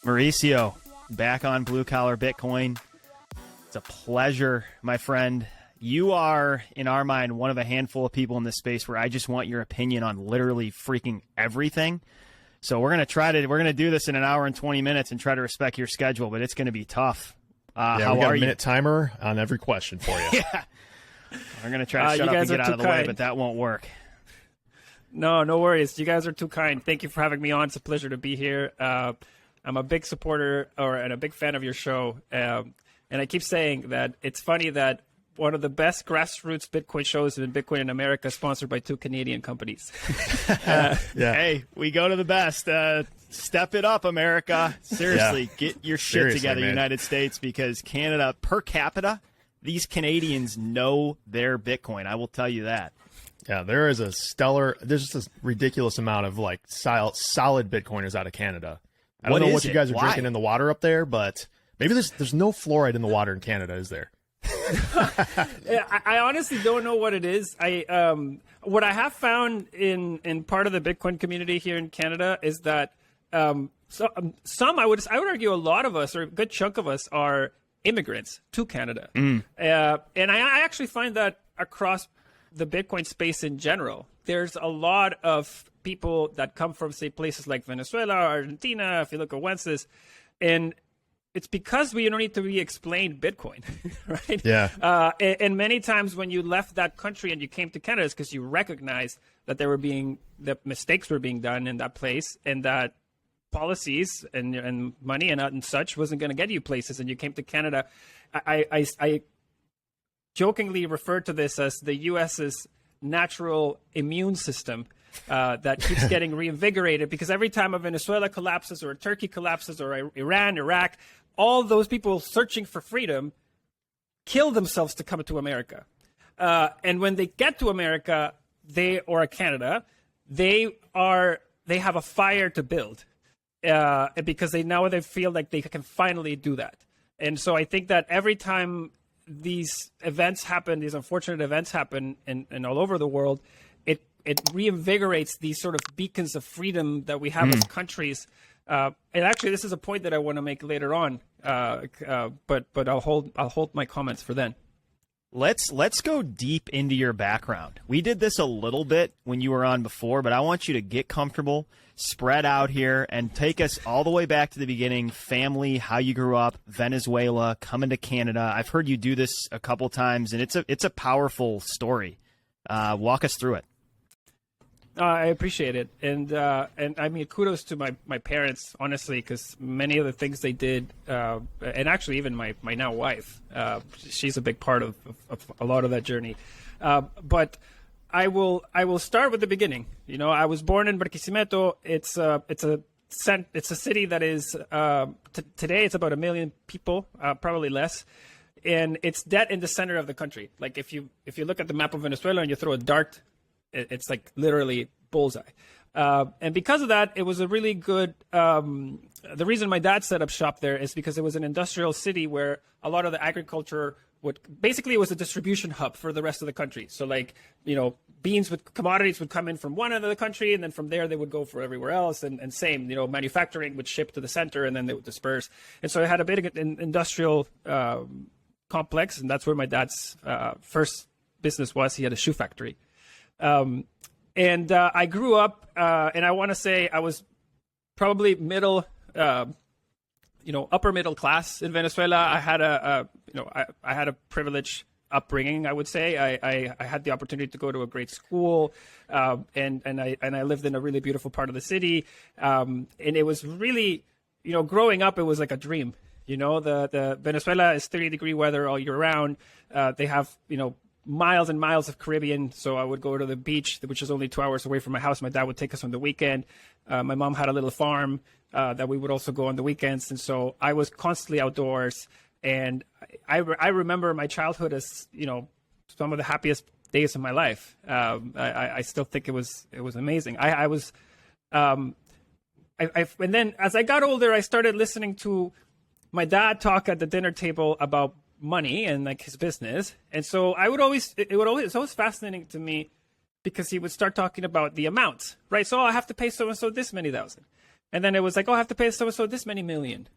Mauricio, back on Blue Collar Bitcoin. It's a pleasure, my friend. You are, in our mind, one of a handful of people in this space where I just want your opinion on literally freaking everything. So we're gonna do this in an hour and 20 minutes and try to respect your schedule, but it's gonna be tough. Yeah, we got a minute timer on every question for you. Yeah. We're gonna try to shut up and get out of the way, but that won't work. No worries. You guys are too kind. Thank you for having me on. It's a pleasure to be here. I'm a big supporter and a big fan of your show. And I keep saying that it's funny that one of the best grassroots Bitcoin shows in Bitcoin in America is sponsored by 2 Canadian companies. Yeah. Hey, we go to the best. Step it up, America. Seriously, get your shit together, man. United States, because Canada, per capita, these Canadians know their Bitcoin. I will tell you that. Yeah, there's just a ridiculous amount of like solid Bitcoiners out of Canada. I don't know what you guys are drinking in the water up there, but maybe there's no fluoride in the water in Canada, is there? I honestly don't know what it is. What I have found in part of the Bitcoin community here in Canada is that some I would argue a lot of us, or a good chunk of us, are immigrants to Canada. And I actually find that across the Bitcoin space in general. There's a lot of people that come from, say, places like Venezuela, Argentina, if you look at Nuance, and it's because we don't need to re-explain Bitcoin, right? Yeah. And many times when you left that country and you came to Canada, it's because you recognized that that mistakes were being done in that place, and that policies and money and such wasn't going to get you places, and you came to Canada. I jokingly refer to this as the U.S.'s natural immune system that keeps getting reinvigorated, because every time a Venezuela collapses or a Turkey collapses or Iran, Iraq, all those people searching for freedom kill themselves to come to America. And when they get to America, or Canada, they have a fire to build because they feel like they can finally do that. And so I think that every time these events happen, these unfortunate events happen and all over the world, it reinvigorates these sort of beacons of freedom that we have as countries. And actually, this is a point that I want to make later on, but I'll hold my comments for then. Let's go deep into your background. We did this a little bit when you were on before, but I want you to get comfortable, spread out here, and take us all the way back to the beginning. Family, how you grew up, Venezuela, coming to Canada. I've heard you do this a couple times, and it's a powerful story. Walk us through it. I appreciate it, and I mean, kudos to my parents, honestly, because many of the things they did, and actually even my now wife, she's a big part of a lot of that journey. But I will start with the beginning. You know, I was born in Barquisimeto. It's a city that is today it's about 1 million people, probably less. And it's dead in the center of the country. Like if you look at the map of Venezuela and you throw a dart, it's like literally bullseye. And because of that, it was a really good, the reason my dad set up shop there is because it was an industrial city where a lot of the agriculture it was a distribution hub for the rest of the country. So like, you know, commodities would come in from one end of the country, and then from there they would go for everywhere else. And same, you know, manufacturing would ship to the center and then they would disperse. And so it had a big industrial complex, and that's where my dad's first business was. He had a shoe factory. And I grew up, and I want to say I was probably middle, upper middle class in Venezuela. I had I had a privileged upbringing, I would say. I had the opportunity to go to a great school, and I lived in a really beautiful part of the city. And it was really, you know, growing up, it was like a dream. You know, the Venezuela is 30-degree weather all year round. They have, you know, miles and miles of Caribbean. So I would go to the beach, which is only 2 hours away from my house. My dad would take us on the weekend. My mom had a little farm that we would also go on the weekends. And so I was constantly outdoors. And I remember my childhood as, you know, some of the happiest days of my life. I still think it was amazing. And then as I got older, I started listening to my dad talk at the dinner table about money and like his business. And so it's always fascinating to me because he would start talking about the amounts, right? So I have to pay so-and-so this many thousand. And then it was like, I have to pay so-and-so this many million.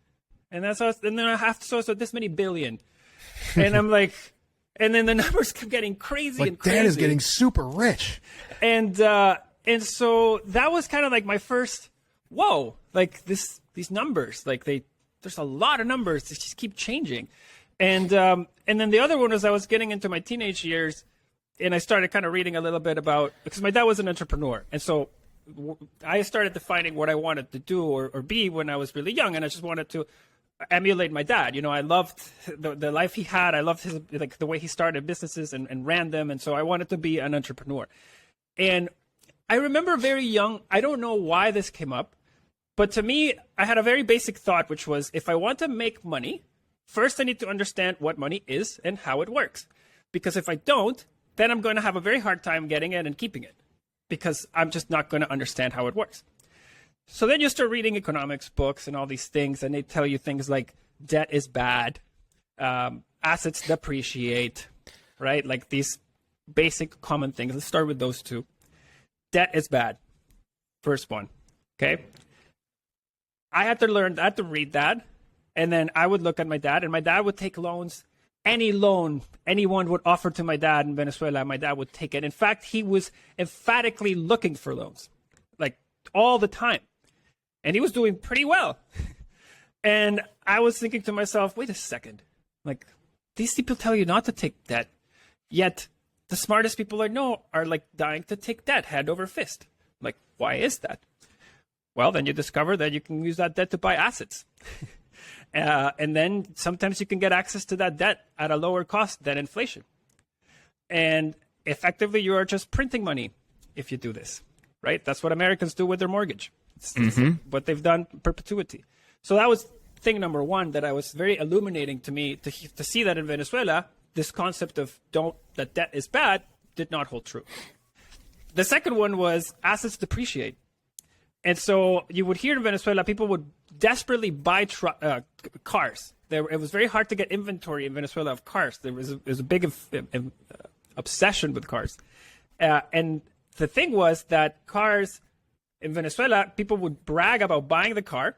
And then I have to so-and-so this many billion. And I'm like, and then the numbers kept getting crazy and crazy. Dad is getting super rich. And so that was kind of like my first, whoa, like these numbers, like there's a lot of numbers that just keep changing. And then the other one was I was getting into my teenage years, and I started kind of reading a little bit about, because my dad was an entrepreneur. And so I started defining what I wanted to do or be when I was really young. And I just wanted to emulate my dad. You know, I loved the life he had. I loved his, like the way he started businesses and ran them. And so I wanted to be an entrepreneur. And I remember very young, I don't know why this came up, but to me, I had a very basic thought, which was, if I want to make money, first I need to understand what money is and how it works. Because if I don't, then I'm going to have a very hard time getting it and keeping it, because I'm just not going to understand how it works. So then you start reading economics books and all these things, and they tell you things like debt is bad, assets depreciate, right? Like these basic common things. Let's start with those two. Debt is bad. First one. Okay. I had to read that. And then I would look at my dad, and my dad would take loans. Any loan anyone would offer to my dad in Venezuela, my dad would take it. In fact, he was emphatically looking for loans, like all the time. And he was doing pretty well. And I was thinking to myself, wait a second. Like, these people tell you not to take debt, yet the smartest people I know are like dying to take debt hand over fist. Like, why is that? Well, then you discover that you can use that debt to buy assets. And then sometimes you can get access to that debt at a lower cost than inflation. And effectively, you are just printing money if you do this, right? That's what Americans do with their mortgage. It's what they've done in perpetuity. So that was thing number one that I was very illuminating to me to see that in Venezuela, this concept of that debt is bad did not hold true. The second one was assets depreciate. And so you would hear in Venezuela, people would desperately buy cars. It was very hard to get inventory in Venezuela of cars. There was a big obsession with cars. And the thing was that cars in Venezuela, people would brag about buying the car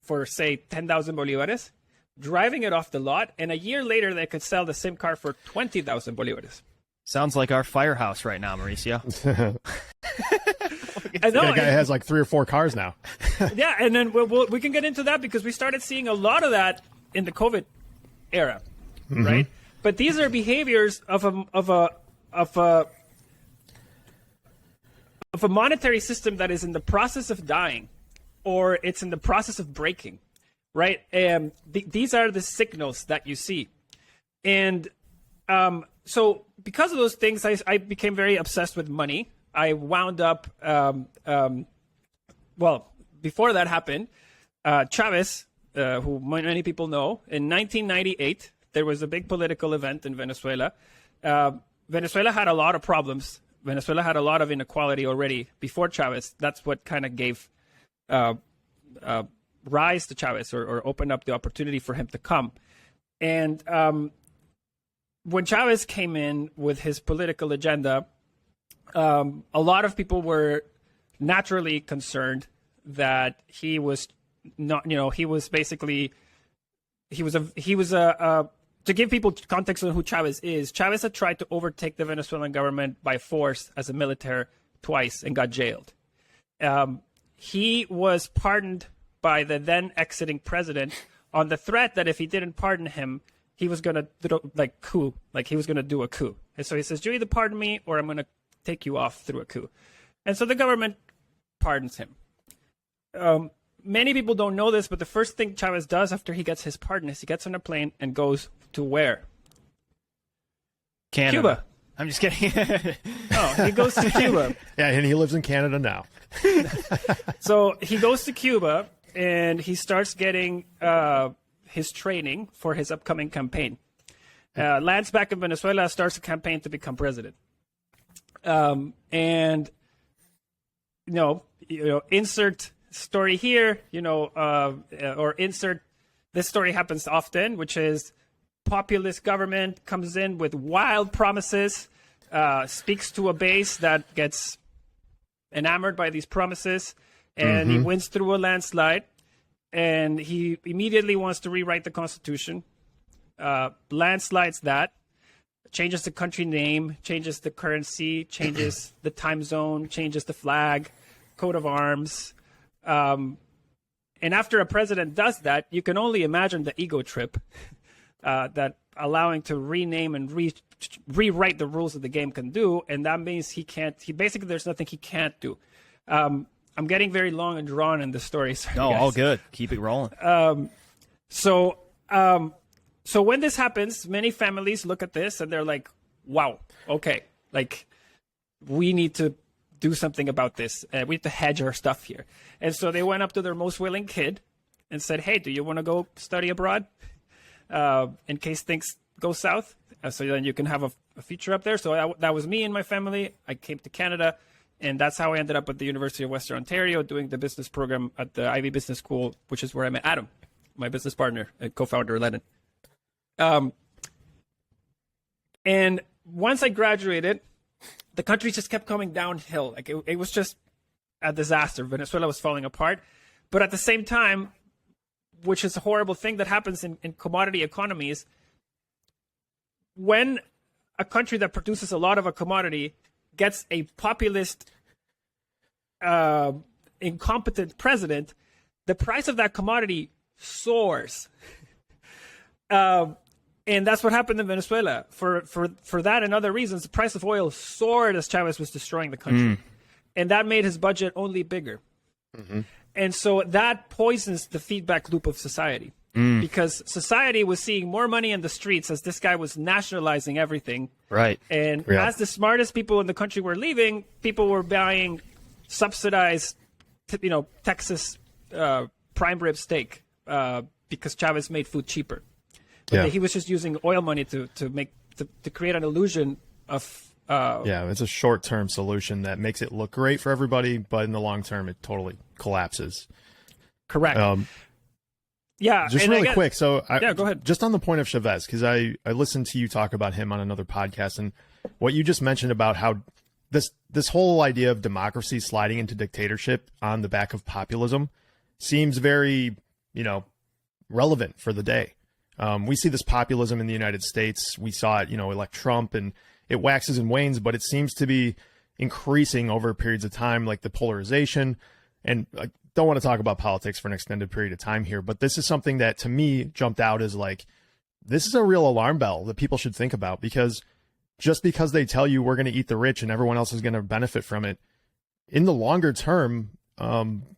for, say, 10,000 bolivares, driving it off the lot, and a year later they could sell the same car for 20,000 bolivares. Sounds like our firehouse right now, Mauricio. I know. That guy has like 3 or 4 cars now. Yeah, and then we can get into that because we started seeing a lot of that in the COVID era, right? But these are behaviors of a monetary system that is in the process of dying, or it's in the process of breaking, right? These are the signals that you see, and so because of those things, I became very obsessed with money. I wound up, well, before that happened, Chavez, who many people know, in 1998, there was a big political event in Venezuela. Venezuela had a lot of problems. Venezuela had a lot of inequality already before Chavez. That's what kind of gave rise to Chavez or opened up the opportunity for him to come. And when Chavez came in with his political agenda, a lot of people were naturally concerned that he was not, he was basically, to give people context on who Chavez is, Chavez had tried to overtake the Venezuelan government by force as a military twice and got jailed. He was pardoned by the then exiting president on the threat that if he didn't pardon him, he was going to he was going to do a coup. And so he says, you either pardon me or I'm going to take you off through a coup. And so the government pardons him. Many people don't know this, but the first thing Chavez does after he gets his pardon is he gets on a plane and goes to where? Canada. Cuba. I'm just kidding. Oh, he goes to Cuba. Yeah, and he lives in Canada now. So he goes to Cuba and he starts getting his training for his upcoming campaign. Lands back in Venezuela, starts a campaign to become president. And insert story here, or insert this story happens often, which is populist government comes in with wild promises speaks to a base that gets enamored by these promises, and he wins through a landslide, and he immediately wants to rewrite the Constitution, landslides that, changes the country name, changes the currency, changes the time zone, changes the flag, coat of arms. And after a president does that, you can only imagine the ego trip that allowing to rename and rewrite the rules of the game can do. And that means basically there's nothing he can't do. I'm getting very long and drawn in the story. Sorry, no, guys. All good. Keep it rolling. So when this happens, many families look at this and they're like, wow, okay, like we need to do something about this. We need to hedge our stuff here. And so they went up to their most willing kid and said, hey, do you want to go study abroad in case things go south? So then you can have a future up there. So that was me and my family. I came to Canada, and that's how I ended up at the University of Western Ontario doing the business program at the Ivy Business School, which is where I met Adam, my business partner and co-founder of Ledn. And once I graduated, the country just kept coming downhill. Like it was just a disaster. Venezuela was falling apart. But at the same time, which is a horrible thing that happens in commodity economies, when a country that produces a lot of a commodity gets a populist, incompetent president, the price of that commodity soars. And that's what happened in Venezuela. For that and other reasons, the price of oil soared as Chavez was destroying the country. And that made his budget only bigger. And so that poisons the feedback loop of society. Because society was seeing more money in the streets as this guy was nationalizing everything. Right. And as the smartest people in the country were leaving, people were buying subsidized, Texas prime rib steak because Chavez made food cheaper. But he was just using oil money to create an illusion of. It's a short-term solution that makes it look great for everybody, but in the long term, it totally collapses. Correct. Just really quick. So go ahead. Just on the point of Chavez, because I listened to you talk about him on another podcast, and what you just mentioned about how this whole idea of democracy sliding into dictatorship on the back of populism seems very, relevant for the day. We see this populism in the United States. We saw it, elect Trump, and it waxes and wanes, but it seems to be increasing over periods of time, like the polarization. And I don't want to talk about politics for an extended period of time here, but this is something that to me jumped out as like, this is a real alarm bell that people should think about, because just because they tell you we're going to eat the rich and everyone else is going to benefit from it, in the longer term,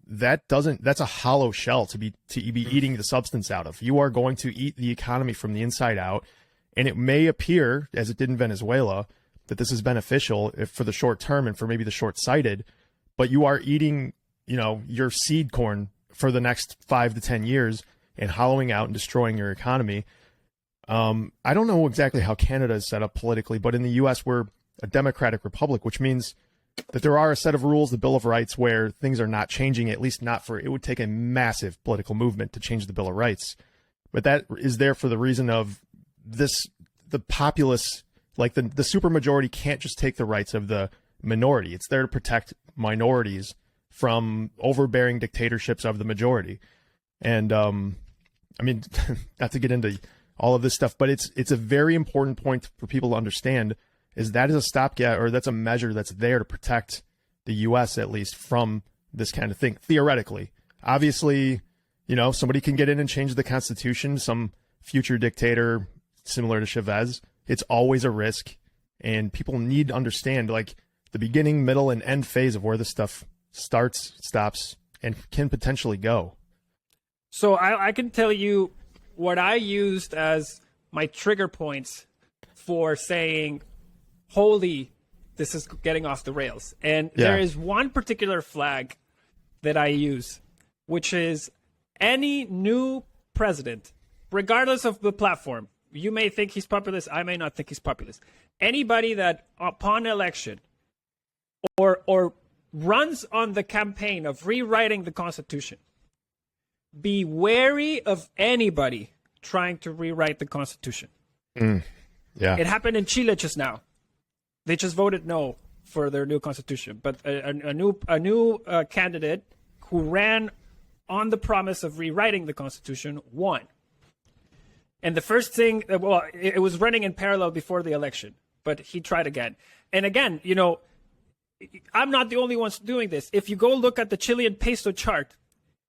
that's a hollow shell to be eating the substance out of. You are going to eat the economy from the inside out, and it may appear, as it did in Venezuela, that this is beneficial for the short term and for maybe the short-sighted, but you are eating, your seed corn for the next 5 to 10 years and hollowing out and destroying your economy. I don't know exactly how Canada is set up politically, but in the U.S. we're a democratic republic, which means that there are a set of rules, the Bill of Rights, where things are not changing, at least not for, it would take a massive political movement to change the Bill of Rights. But that is there for the reason of the populace, like the supermajority can't just take the rights of the minority. It's there to protect minorities from overbearing dictatorships of the majority. And, not to get into all of this stuff, but it's a very important point for people to understand, is that is a stopgap, or that's a measure that's there to protect the U.S. at least from this kind of thing, theoretically. Obviously, somebody can get in and change the Constitution, some future dictator similar to Chavez. It's always a risk, and people need to understand, like, the beginning, middle, and end phase of where this stuff starts, stops, and can potentially go. So I can tell you what I used as my trigger points for saying, holy, this is getting off the rails. And there is one particular flag that I use, which is any new president, regardless of the platform. You may think he's populist. I may not think he's populist. Anybody that upon election or runs on the campaign of rewriting the Constitution, be wary of anybody trying to rewrite the Constitution. Yeah. It happened in Chile just now. They just voted no for their new constitution. But a new candidate who ran on the promise of rewriting the constitution won. And the first thing, well, it was running in parallel before the election, but he tried again. And again, you know, I'm not the only one doing this. If you go look at the Chilean peso chart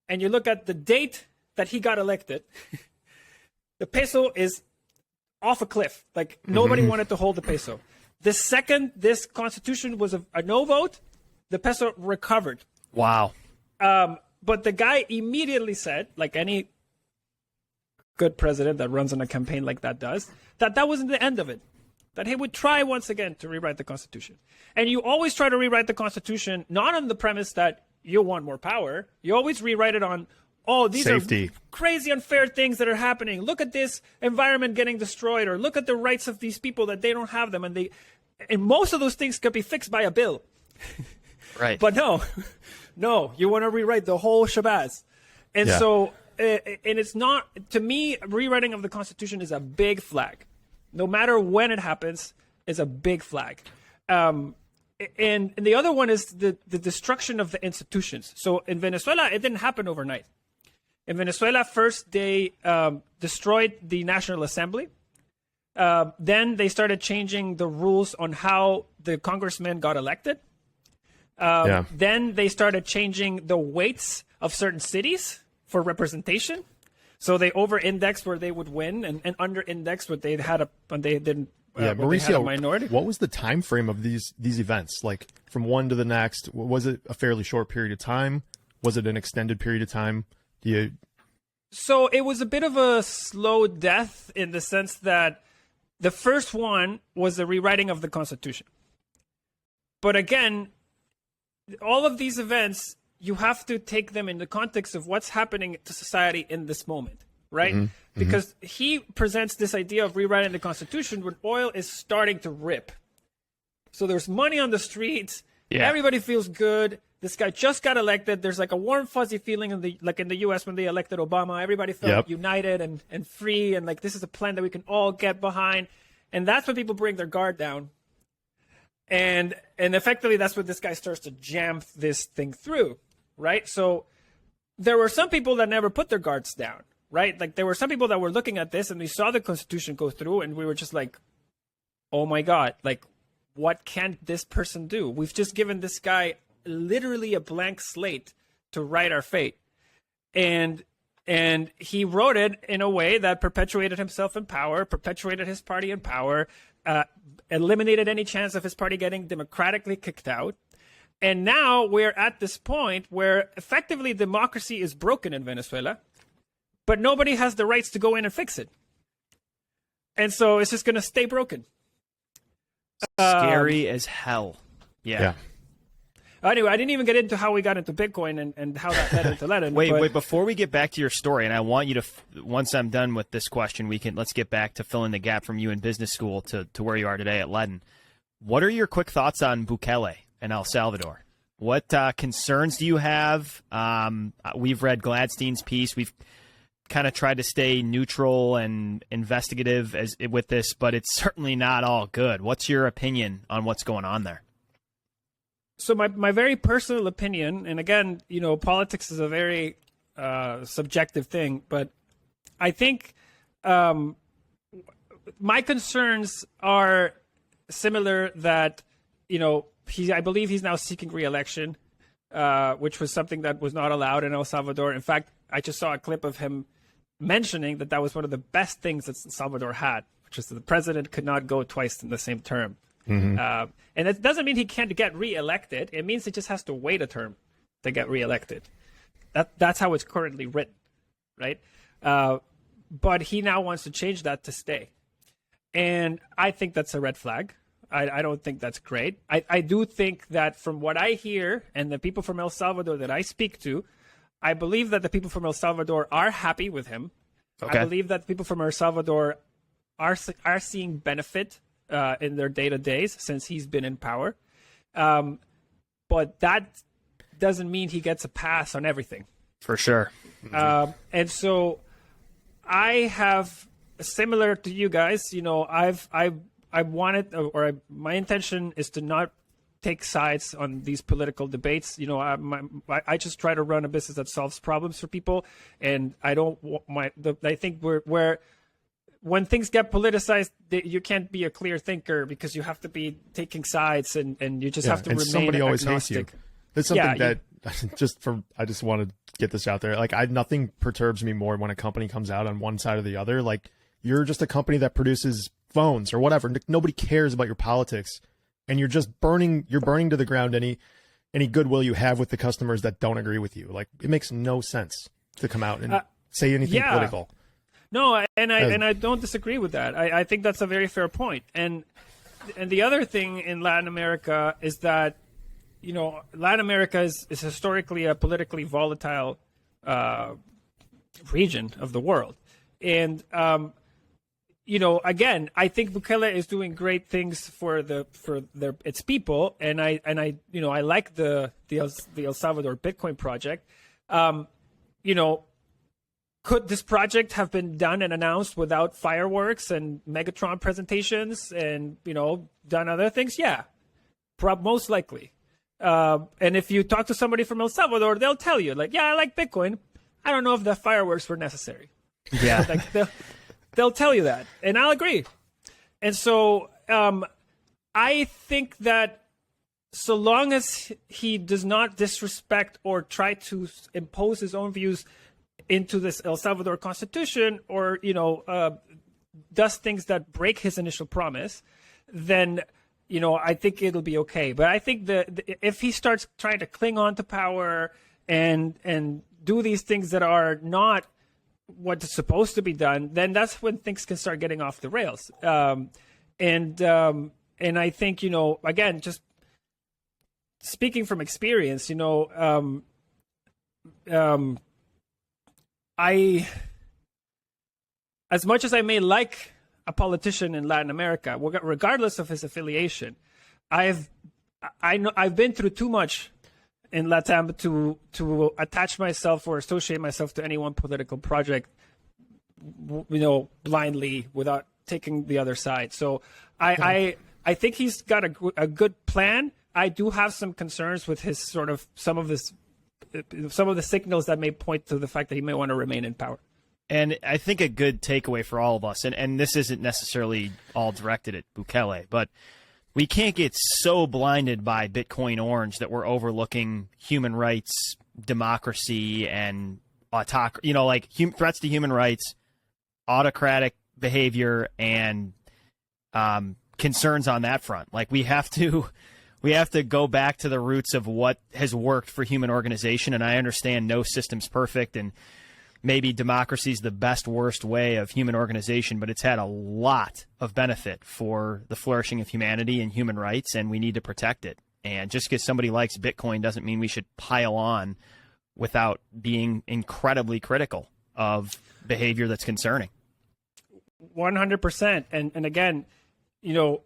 and you look at the date that he got elected, the peso is off a cliff. Like, nobody wanted to hold the peso. The second this constitution was a no vote, the peso recovered. Wow. But the guy immediately said, like any good president that runs on a campaign like that does, that wasn't the end of it. That he would try once again to rewrite the Constitution. And you always try to rewrite the Constitution, not on the premise that you want more power. You always rewrite it on, oh, these safety. Are crazy unfair things that are happening. Look at this environment getting destroyed, or look at the rights of these people that they don't have them. And most of those things could be fixed by a bill. Right. But no, you want to rewrite the whole shabazz. And so, and it's not, to me, rewriting of the Constitution is a big flag. No matter when it happens, is a big flag. And the other one is the destruction of the institutions. So in Venezuela, it didn't happen overnight. In Venezuela, first they destroyed the National Assembly. Then they started changing the rules on how the congressmen got elected. Then they started changing the weights of certain cities for representation. So they over-indexed where they would win, and under-indexed what they had when they didn't. Mauricio, a minority. What was the time frame of these events? Like from one to the next, was it a fairly short period of time? Was it an extended period of time? So it was a bit of a slow death in the sense that the first one was the rewriting of the Constitution. But again, all of these events, you have to take them in the context of what's happening to society in this moment, right? Because he presents this idea of rewriting the Constitution when oil is starting to rip. So there's money on the streets. Yeah. Everybody feels good. This guy just got elected. There's like a warm, fuzzy feeling in the U.S. when they elected Obama. Everybody felt united and free, and like this is a plan that we can all get behind. And that's when people bring their guard down. And effectively, that's when this guy starts to jam this thing through. Right. So there were some people that never put their guards down. Right. Like there were some people that were looking at this and we saw the Constitution go through and we were just like, oh, my God, like, what can this person do? We've just given this guy literally a blank slate to write our fate. And he wrote it in a way that perpetuated himself in power, perpetuated his party in power, eliminated any chance of his party getting democratically kicked out. And now we're at this point where effectively democracy is broken in Venezuela, but nobody has the rights to go in and fix it. And so it's just going to stay broken. Scary as hell. Yeah. Anyway, I didn't even get into how we got into Bitcoin and how that led into Ledn. Wait, before we get back to your story, and I want you to, once I'm done with this question, let's get back to filling the gap from you in business school to where you are today at Ledn. What are your quick thoughts on Bukele and El Salvador? What concerns do you have? We've read Gladstein's piece. We've kind of tried to stay neutral and investigative with this, but it's certainly not all good. What's your opinion on what's going on there? So my very personal opinion, and again, you know, politics is a very subjective thing, but I think my concerns are similar that, you know, I believe he's now seeking re-election, which was something that was not allowed in El Salvador. In fact, I just saw a clip of him mentioning that was one of the best things that El Salvador had, which is that the president could not go twice in the same term. And it doesn't mean he can't get re-elected. It means he just has to wait a term to get re-elected. That's how it's currently written, right? But he now wants to change that to stay. And I think that's a red flag. I don't think that's great. I do think that from what I hear and the people from El Salvador that I speak to, I believe that the people from El Salvador are happy with him. Okay. I believe that people from El Salvador are seeing benefit in their day-to-days since he's been in power. But that doesn't mean he gets a pass on everything. For sure. And so I have, similar to you guys, you know, my intention is to not take sides on these political debates. You know, I just try to run a business that solves problems for people, and I don't I think when things get politicized, you can't be a clear thinker because you have to be taking sides, and you just have to remain somebody always agnostic. hates you. It's something that I just want to get this out there. Like, nothing perturbs me more when a company comes out on one side or the other. Like, you're just a company that produces phones or whatever. Nobody cares about your politics, and you're just burning to the ground any goodwill you have with the customers that don't agree with you. Like, it makes no sense to come out and say anything political. No, and I don't disagree with that. I think that's a very fair point. And the other thing in Latin America is that, you know, Latin America is historically a politically volatile region of the world. And, you know, again, I think Bukele is doing great things for its people. And I you know, I like the El Salvador Bitcoin project. You know, could this project have been done and announced without fireworks and Megatron presentations and, you know, done other things? Yeah, most likely. And if you talk to somebody from El Salvador, they'll tell you, like, yeah, I like Bitcoin. I don't know if the fireworks were necessary. Yeah. Like, they'll tell you that. And I'll agree. And so I think that so long as he does not disrespect or try to impose his own views into this El Salvador constitution, or, you know, does things that break his initial promise, then, you know, I think it'll be okay. But I think if he starts trying to cling on to power and do these things that are not what's supposed to be done, then that's when things can start getting off the rails. And I think, you know, again, just speaking from experience, you know, as much as I may like a politician in Latin America, regardless of his affiliation, I've been through too much in Latam to attach myself or associate myself to any one political project, you know, blindly without taking the other side. So I think he's got a good plan. I do have some concerns with his some of the signals that may point to the fact that he may want to remain in power. And I think a good takeaway for all of us, and this isn't necessarily all directed at Bukele, but we can't get so blinded by Bitcoin Orange that we're overlooking human rights, democracy, and autocracy, you know, like threats to human rights, autocratic behavior, and concerns on that front. Like, we have to go back to the roots of what has worked for human organization. And I understand no system's perfect, and maybe democracy is the best, worst way of human organization, but it's had a lot of benefit for the flourishing of humanity and human rights, and we need to protect it. And just because somebody likes Bitcoin doesn't mean we should pile on without being incredibly critical of behavior that's concerning. 100%. And again, you know,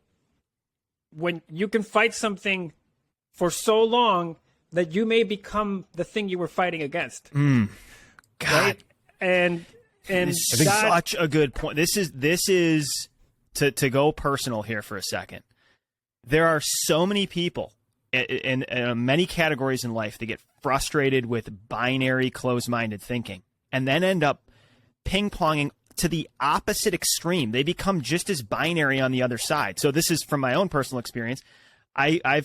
when you can fight something for so long that you may become the thing you were fighting against. God, right? And such a good point. This is to go personal here for a second. There are so many people in many categories in life that get frustrated with binary, closed-minded thinking, and then end up ping-ponging to the opposite extreme. They become just as binary on the other side. So this is from my own personal experience. I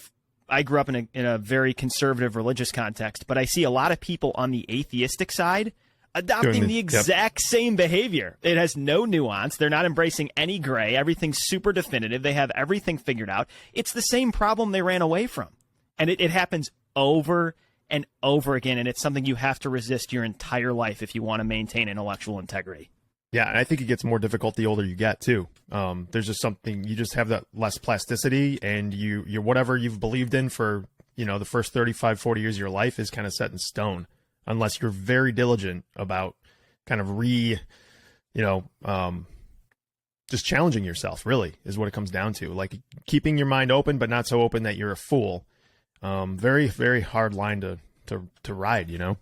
grew up in a very conservative religious context, but I see a lot of people on the atheistic side adopting the exact same behavior. It has no nuance. They're not embracing any gray. Everything's super definitive. They have everything figured out. It's the same problem they ran away from. And it happens over and over again, and it's something you have to resist your entire life if you want to maintain intellectual integrity. Yeah, and I think it gets more difficult the older you get, too. There's just something, you just have that less plasticity, and you're whatever you've believed in for, you know, the first 35, 40 years of your life is kind of set in stone, unless you're very diligent about kind of just challenging yourself, really, is what it comes down to. Like, keeping your mind open, but not so open that you're a fool. Very, very hard line to ride, you know?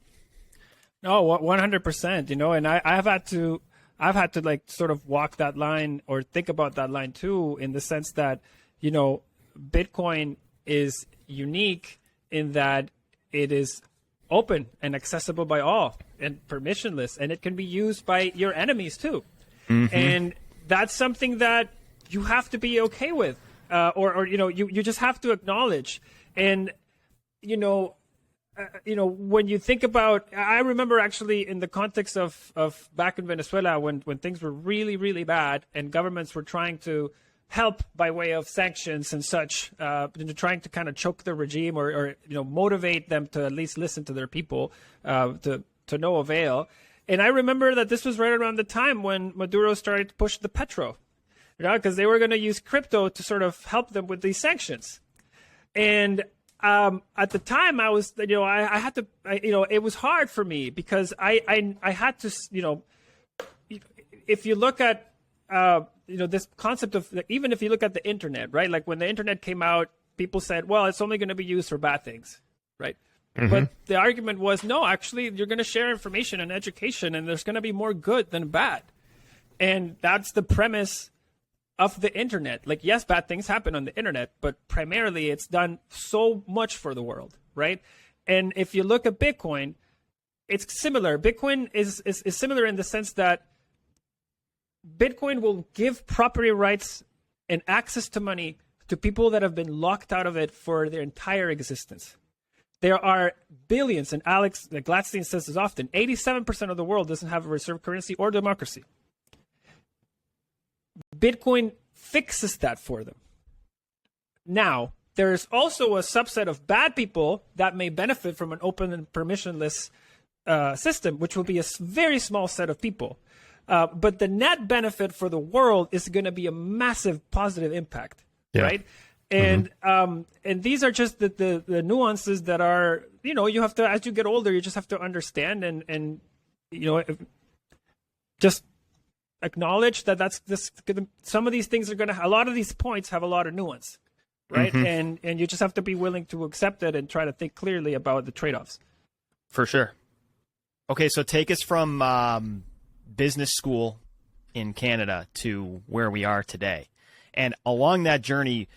No, 100%, you know, and I've had to I've had to like sort of walk that line or think about that line too, in the sense that, you know, Bitcoin is unique in that it is open and accessible by all and permissionless, and it can be used by your enemies too. And that's something that you have to be okay with, or you know, you just have to acknowledge. And you know, when you think about, I remember actually in the context of back in Venezuela when things were really, really bad and governments were trying to help by way of sanctions and such, trying to kind of choke the regime or you know, motivate them to at least listen to their people, to no avail. And I remember that this was right around the time when Maduro started to push the petro, you know, because they were going to use crypto to sort of help them with these sanctions. And at the time, I was, you know, I had to, you know, it was hard for me because I had to, you know, if you look at, you know, this concept of, even if you look at the internet, right? Like when the internet came out, people said, well, it's only going to be used for bad things, right? But the argument was, no, actually, you're going to share information and education, and there's going to be more good than bad. And that's the premise of the internet. Like, yes, bad things happen on the internet, but primarily it's done so much for the world, right? And if you look at Bitcoin, it's similar. Bitcoin is similar in the sense that Bitcoin will give property rights and access to money to people that have been locked out of it for their entire existence. There are billions, and Alex Gladstein says this often, 87% of the world doesn't have a reserve currency or democracy. Bitcoin fixes that for them. Now, there's also a subset of bad people that may benefit from an open and permissionless system, which will be a very small set of people. But the net benefit for the world is going to be a massive positive impact, right? And and these are just the nuances that are, you know, you have to, as you get older, you just have to understand and you know, just acknowledge that that's this. Some of these things are going to, a lot of these points have a lot of nuance, right? And you just have to be willing to accept it and try to think clearly about the trade-offs. For sure. Okay, so take us from business school in Canada to where we are today. And along that journey,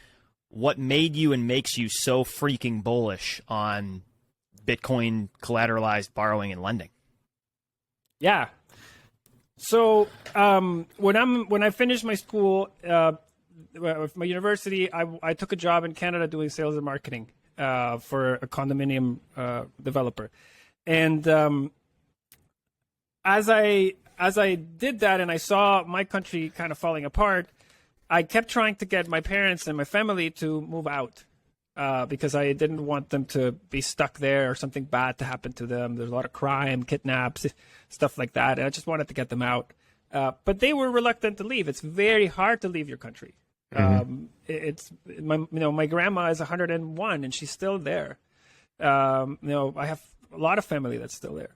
what made you and makes you so freaking bullish on Bitcoin collateralized borrowing and lending? Yeah. So when I finished my school, with my university, I took a job in Canada doing sales and marketing for a condominium developer. And as I did that and I saw my country kind of falling apart, I kept trying to get my parents and my family to move out because I didn't want them to be stuck there or something bad to happen to them. There's a lot of crime, kidnaps, stuff like that. And I just wanted to get them out. But they were reluctant to leave. It's very hard to leave your country. It's my grandma is 101 and she's still there. I have a lot of family that's still there.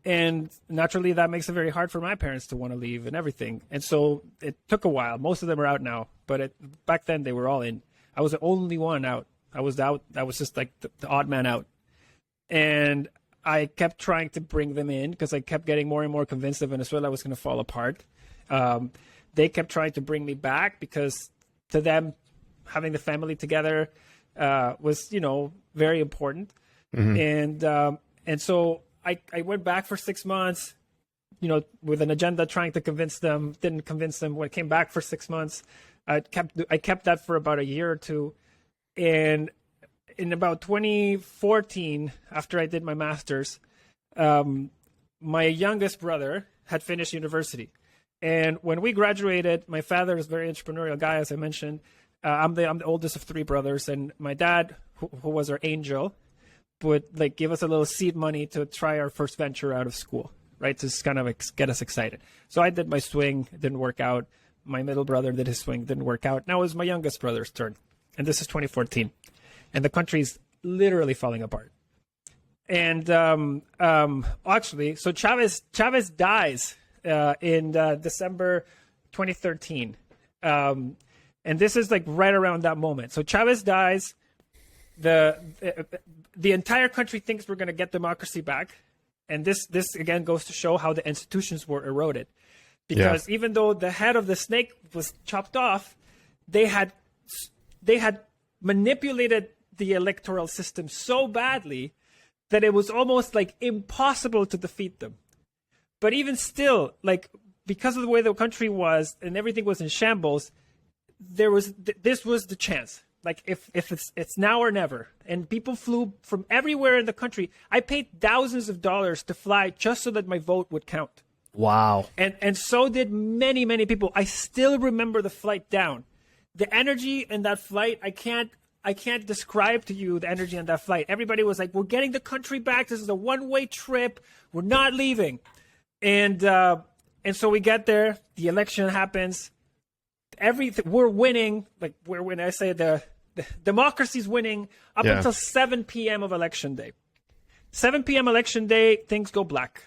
And naturally, that makes it very hard for my parents to want to leave and everything. And so it took a while. Most of them are out now, but back then they were all in. I was the only one out. I was out. I was just like the odd man out. And I kept trying to bring them in because I kept getting more and more convinced that Venezuela was going to fall apart. They kept trying to bring me back because to them, having the family together was, very important. And so I went back for 6 months, with an agenda trying to convince them, didn't convince them. When I came back for 6 months, I kept that for about a year or two. And in about 2014, after I did my master's, my youngest brother had finished university. And when we graduated, my father is a very entrepreneurial guy, as I mentioned. I'm the oldest of three brothers, and my dad, who was our angel, would give us a little seed money to try our first venture out of school, right? To just kind of get us excited. So I did my swing, it didn't work out. My middle brother did his swing, didn't work out. Now it was my youngest brother's turn. And this is 2014. And the country's literally falling apart. And actually, so Chavez dies in December 2013. And this is right around that moment. So Chavez dies. The entire country thinks we're going to get democracy back. And this again goes to show how the institutions were eroded. Because even though the head of the snake was chopped off, they had manipulated the electoral system so badly that it was almost like impossible to defeat them. But even still, like, because of the way the country was and everything was in shambles, this was the chance. Like, if it's now or never. And people flew from everywhere in the country. I paid thousands of dollars to fly just so that my vote would count. Wow. And so did many, many people. I still remember the flight down. The energy in that flight, I can't describe to you the energy on that flight. Everybody was like, we're getting the country back. This is a one-way trip. We're not leaving. And so we get there. The election happens. Everything, we're winning. Like, when I say the democracy's winning up until 7 p.m. of election day. 7 p.m. election day, things go black.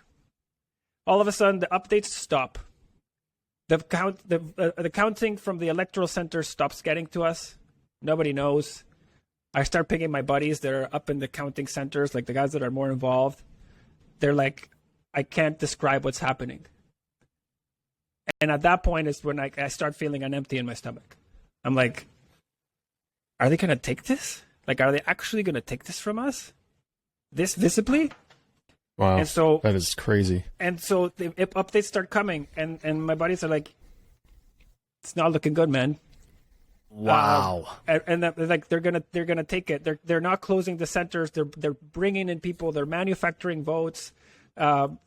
All of a sudden, the updates stop. The counting from the electoral center stops getting to us. Nobody knows. I start picking my buddies that are up in the counting centers, like the guys that are more involved. They're like, I can't describe what's happening. And at that point is when I start feeling an empty in my stomach. I'm like, are they going to take this? Like, are they actually going to take this from us? This visibly? Wow, and so, that is crazy. And so the updates start coming, and my buddies are like, it's not looking good, man. Wow. And like they're gonna take it. They're not closing the centers. They're bringing in people. They're manufacturing votes. And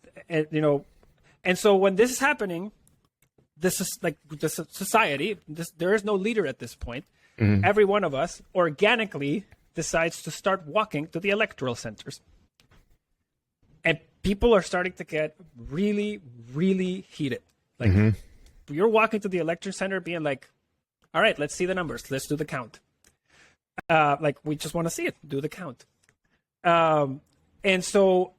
so when this is happening, this is like the society. There is no leader at this point. Mm-hmm. Every one of us organically decides to start walking to the electoral centers. And people are starting to get really, really heated. Like, you're walking to the election center being like, all right, let's see the numbers. Let's do the count. Like, we just want to see it. Do the count. And so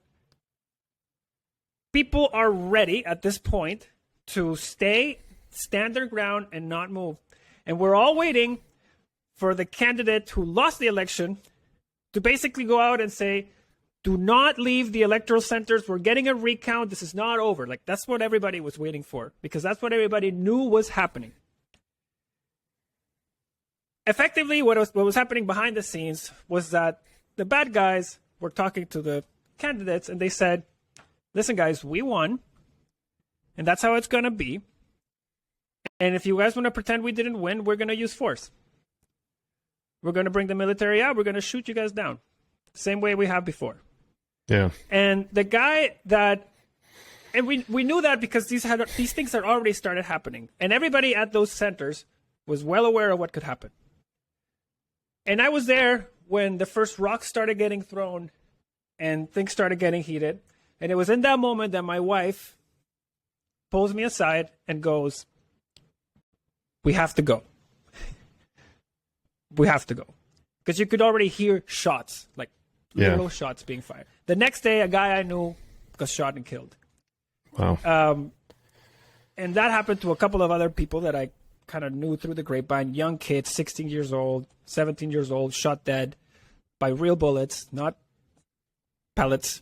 people are ready at this point to stand their ground and not move. And we're all waiting for the candidate who lost the election to basically go out and say, do not leave the electoral centers. We're getting a recount. This is not over. Like, that's what everybody was waiting for, because that's what everybody knew was happening. Effectively, what was happening behind the scenes was that the bad guys were talking to the candidates, and they said, listen, guys, we won, and that's how it's going to be. And if you guys want to pretend we didn't win, we're going to use force. We're going to bring the military out. We're going to shoot you guys down. Same way we have before. Yeah. And the guy that, and we knew that because these things had already started happening. And everybody at those centers was well aware of what could happen. And I was there when the first rocks started getting thrown and things started getting heated. And it was in that moment that my wife pulls me aside and goes, we have to go. We have to go. Because you could already hear shots, like little shots being fired. The next day, a guy I knew got shot and killed. Wow. And that happened to a couple of other people that I kind of knew through the grapevine. Young kids, 16 years old, 17 years old, shot dead by real bullets, not pellets.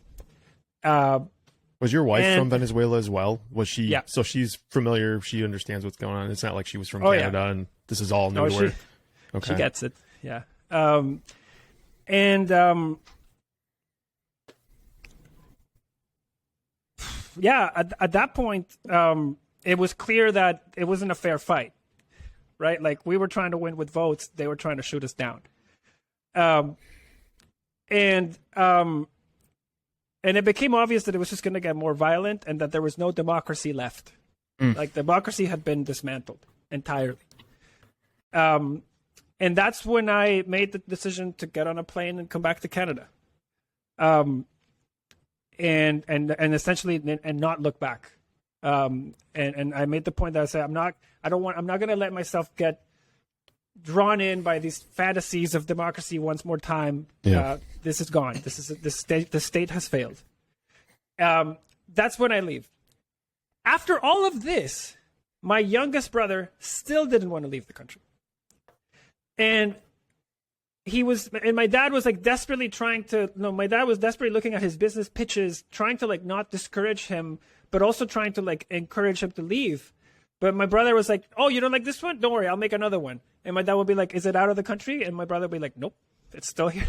Was your wife from Venezuela as well? Was she? Yeah. So she's familiar. She understands what's going on. It's not like she was from Canada and this is all new to her. Okay. She gets it. Yeah. At that point, it was clear that it wasn't a fair fight, right? Like, we were trying to win with votes. They were trying to shoot us down. And it became obvious that it was just going to get more violent and that there was no democracy left. Like, democracy had been dismantled entirely. And that's when I made the decision to get on a plane and come back to Canada. And essentially and not look back. And I made the point that I said, I'm not going to let myself get drawn in by these fantasies of democracy once more time. Yeah. This is gone. The state has failed. That's when I leave. After all of this, my youngest brother still didn't want to leave the country. And and my dad was like desperately my dad was desperately looking at his business pitches, trying to like not discourage him, but also trying to like encourage him to leave. But my brother was like, oh, you don't like this one? Don't worry, I'll make another one. And my dad would be like, is it out of the country? And my brother would be like, nope, it's still here.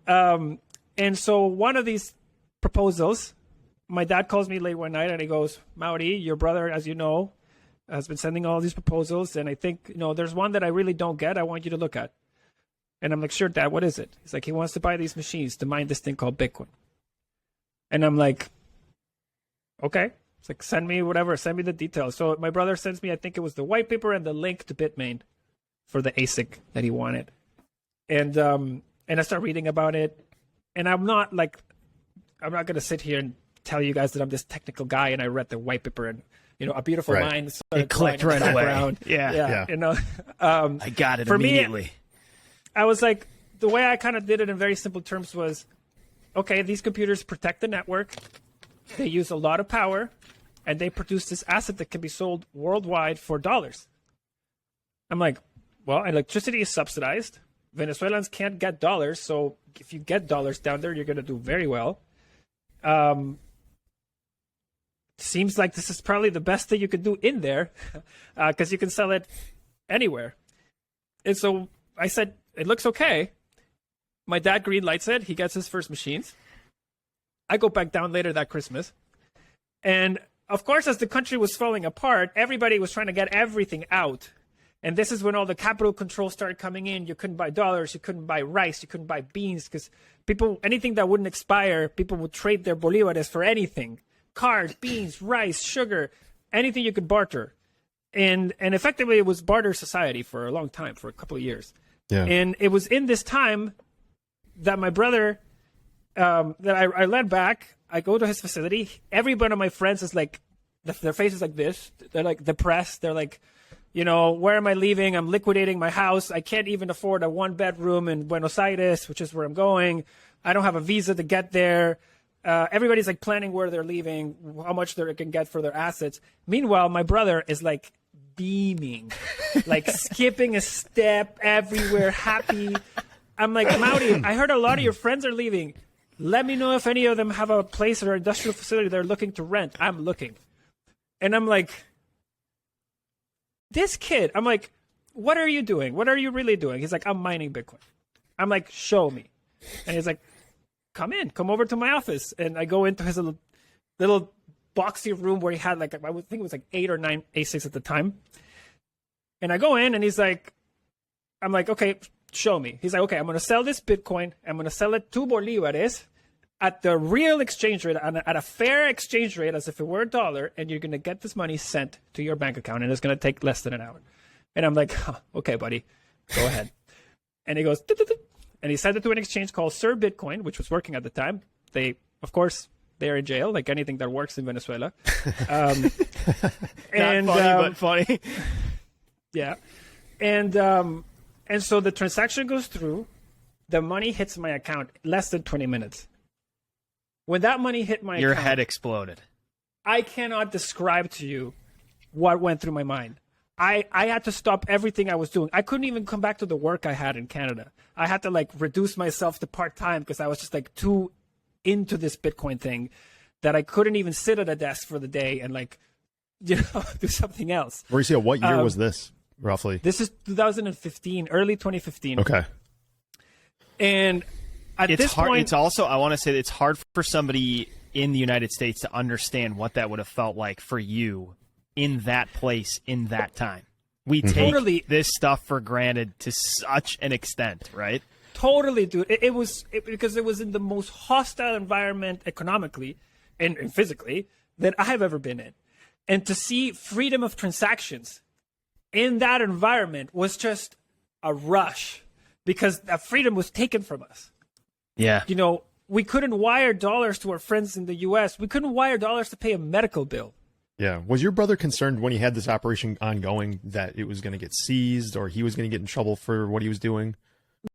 And so one of these proposals, my dad calls me late one night and he goes, Mauri, your brother, as you know, has been sending all these proposals. And I think, there's one that I really don't get. I want you to look at. And I'm like, sure, Dad, what is it? He's like, he wants to buy these machines to mine this thing called Bitcoin. And I'm like, okay. It's like, send me the details. So my brother sends me, I think it was the white paper and the link to Bitmain for the ASIC that he wanted. And I start reading about it. And I'm not going to sit here and tell you guys that I'm this technical guy and I read the white paper and, a beautiful line. It clicked right away. Yeah. I got it immediately. I was like, the way I kind of did it in very simple terms was, okay, these computers protect the network. They use a lot of power, and they produce this asset that can be sold worldwide for dollars. I'm like, well, electricity is subsidized. Venezuelans can't get dollars, so if you get dollars down there, you're going to do very well. Seems like this is probably the best thing you could do in there, because you can sell it anywhere. And so I said, it looks okay. My dad green lights it. He gets his first machines. I go back down later that Christmas. And of course, as the country was falling apart, everybody was trying to get everything out. And this is when all the capital controls started coming in. You couldn't buy dollars. You couldn't buy rice. You couldn't buy beans because anything that wouldn't expire, people would trade their bolívares for anything. Cars, beans, rice, sugar, anything you could barter. And effectively, it was barter society for a long time, for a couple of years. Yeah. And it was in this time that my brother, that I led back. I go to his facility. Every one of my friends is like, their face is like this. They're like depressed. They're like, where am I leaving? I'm liquidating my house. I can't even afford a 1-bedroom in Buenos Aires, which is where I'm going. I don't have a visa to get there. Everybody's like planning where they're leaving, how much they can get for their assets. Meanwhile, my brother is like beaming, like skipping a step everywhere, happy. I'm like, Mauri, I heard a lot of your friends are leaving. Let me know if any of them have a place or industrial facility they're looking to rent. I'm looking. And I'm like, this kid, I'm like, what are you doing? What are you really doing? He's like, I'm mining Bitcoin. I'm like, show me. And he's like, come over to my office. And I go into his little boxy room where he had like, I think it was like 8 or 9 ASICs at the time. And I go in and he's like, I'm like, okay, show me. He's like, okay, I'm going to sell this Bitcoin. I'm going to sell it 2 bolívares at the real exchange rate, at a fair exchange rate as if it were $1. And you're going to get this money sent to your bank account. And it's going to take less than an hour. And I'm like, okay, buddy, go ahead. And he goes, and he sent it to an exchange called Sir Bitcoin, which was working at the time. They, of course, they're in jail, like anything that works in Venezuela. Not funny, but funny. Yeah. And so the transaction goes through. The money hits my account less than 20 minutes. When that money hit my account, your head exploded. I cannot describe to you what went through my mind. I had to stop everything I was doing. I couldn't even come back to the work I had in Canada. I had to like reduce myself to part-time because I was just like too into this Bitcoin thing that I couldn't even sit at a desk for the day and like, do something else. Mauricio, what year was this roughly? This is 2015, early 2015. Okay. And at this point, it's also, I want to say that it's hard for somebody in the United States to understand what that would have felt like for you in that place, in that time. We take this stuff for granted to such an extent, right? Totally, dude. Because it was in the most hostile environment economically and physically that I have ever been in. And to see freedom of transactions in that environment was just a rush because that freedom was taken from us. Yeah. We couldn't wire dollars to our friends in the U.S. We couldn't wire dollars to pay a medical bill. Yeah. Was your brother concerned when he had this operation ongoing that it was going to get seized or he was going to get in trouble for what he was doing?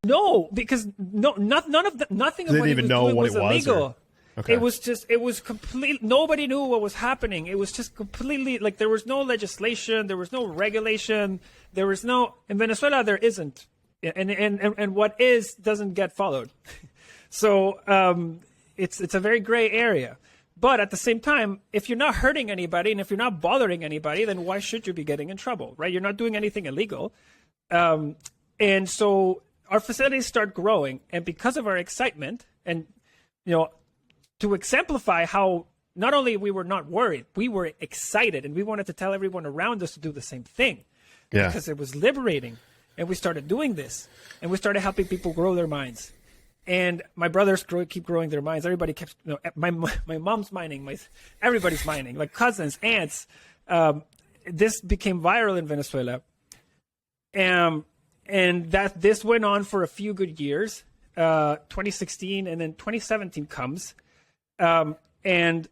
No, because nothing of what he was doing was illegal. Okay. It was complete. Nobody knew what was happening. It was just completely like there was no legislation. There was no regulation. In Venezuela, there isn't. and what is doesn't get followed. So it's a very gray area. But at the same time, if you're not hurting anybody and if you're not bothering anybody, then why should you be getting in trouble, right? You're not doing anything illegal. And so our facilities start growing. And because of our excitement and, to exemplify how not only we were not worried, we were excited and we wanted to tell everyone around us to do the same thing. Yeah. Because it was liberating. And we started doing this and we started helping people grow their minds. And my brothers keep growing their minds. Everybody kept, my mom's mining, everybody's mining, like cousins, aunts. This became viral in Venezuela. And that this went on for a few good years, 2016, and then 2017 comes. And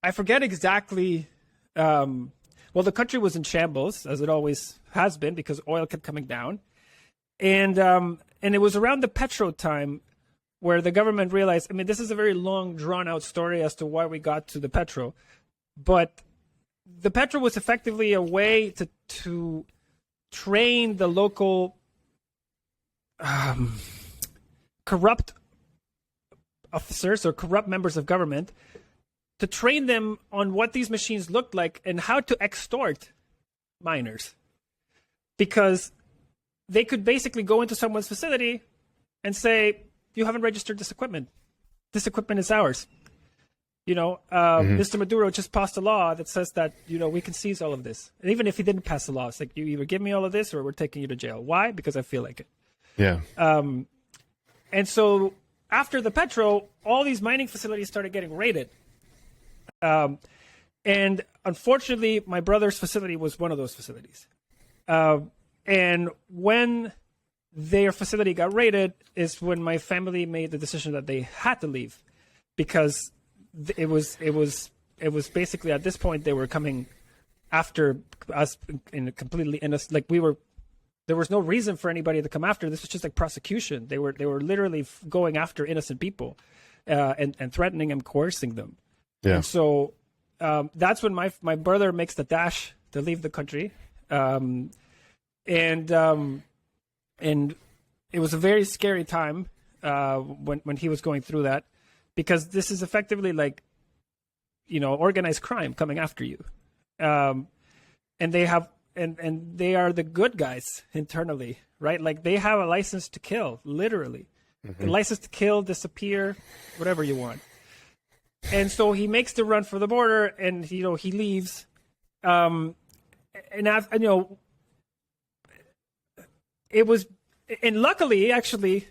I forget exactly, well, the country was in shambles, as it always has been, because oil kept coming down. And it was around the petro time where the government realized, this is a very long, drawn-out story as to why we got to the petro. But the petro was effectively a way to train the local corrupt officers or corrupt members of government, to train them on what these machines looked like and how to extort miners. Because they could basically go into someone's facility and say, you haven't registered this equipment. This equipment is ours. Mr. Maduro just passed a law that says that, we can seize all of this. And even if he didn't pass the law, it's like, you either give me all of this or we're taking you to jail. Why? Because I feel like it. Yeah. And so after the petro, all these mining facilities started getting raided. And unfortunately, my brother's facility was one of those facilities. And when their facility got raided is when my family made the decision that they had to leave, because it was basically at this point they were coming after us in a completely innocent, like there was no reason for anybody to come after. This was just like prosecution. They were literally going after innocent people, and threatening and coercing them. Yeah. And so that's when my brother makes the dash to leave the country. And it was a very scary time when he was going through that, because this is effectively like, organized crime coming after you. And they have and they are the good guys internally, right? Like they have a license to kill, literally. A license to kill, disappear, whatever you want. And so he makes the run for the border, and he leaves. It was, and luckily, actually,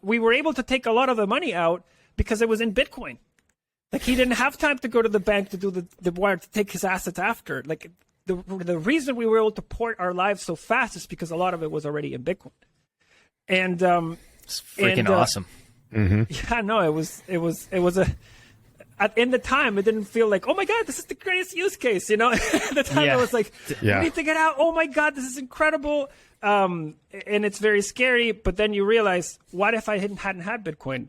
we were able to take a lot of the money out because it was in Bitcoin. Like he didn't have time to go to the bank to do the wire to take his assets after. Like the reason we were able to port our lives so fast is because a lot of it was already in Bitcoin. And it's freaking awesome. Yeah, no, it was in the time, it didn't feel like, oh my God, this is the greatest use case. At the time, it was like, we need to get out. Oh my God, this is incredible. And it's very scary. But then you realize, what if I hadn't had Bitcoin?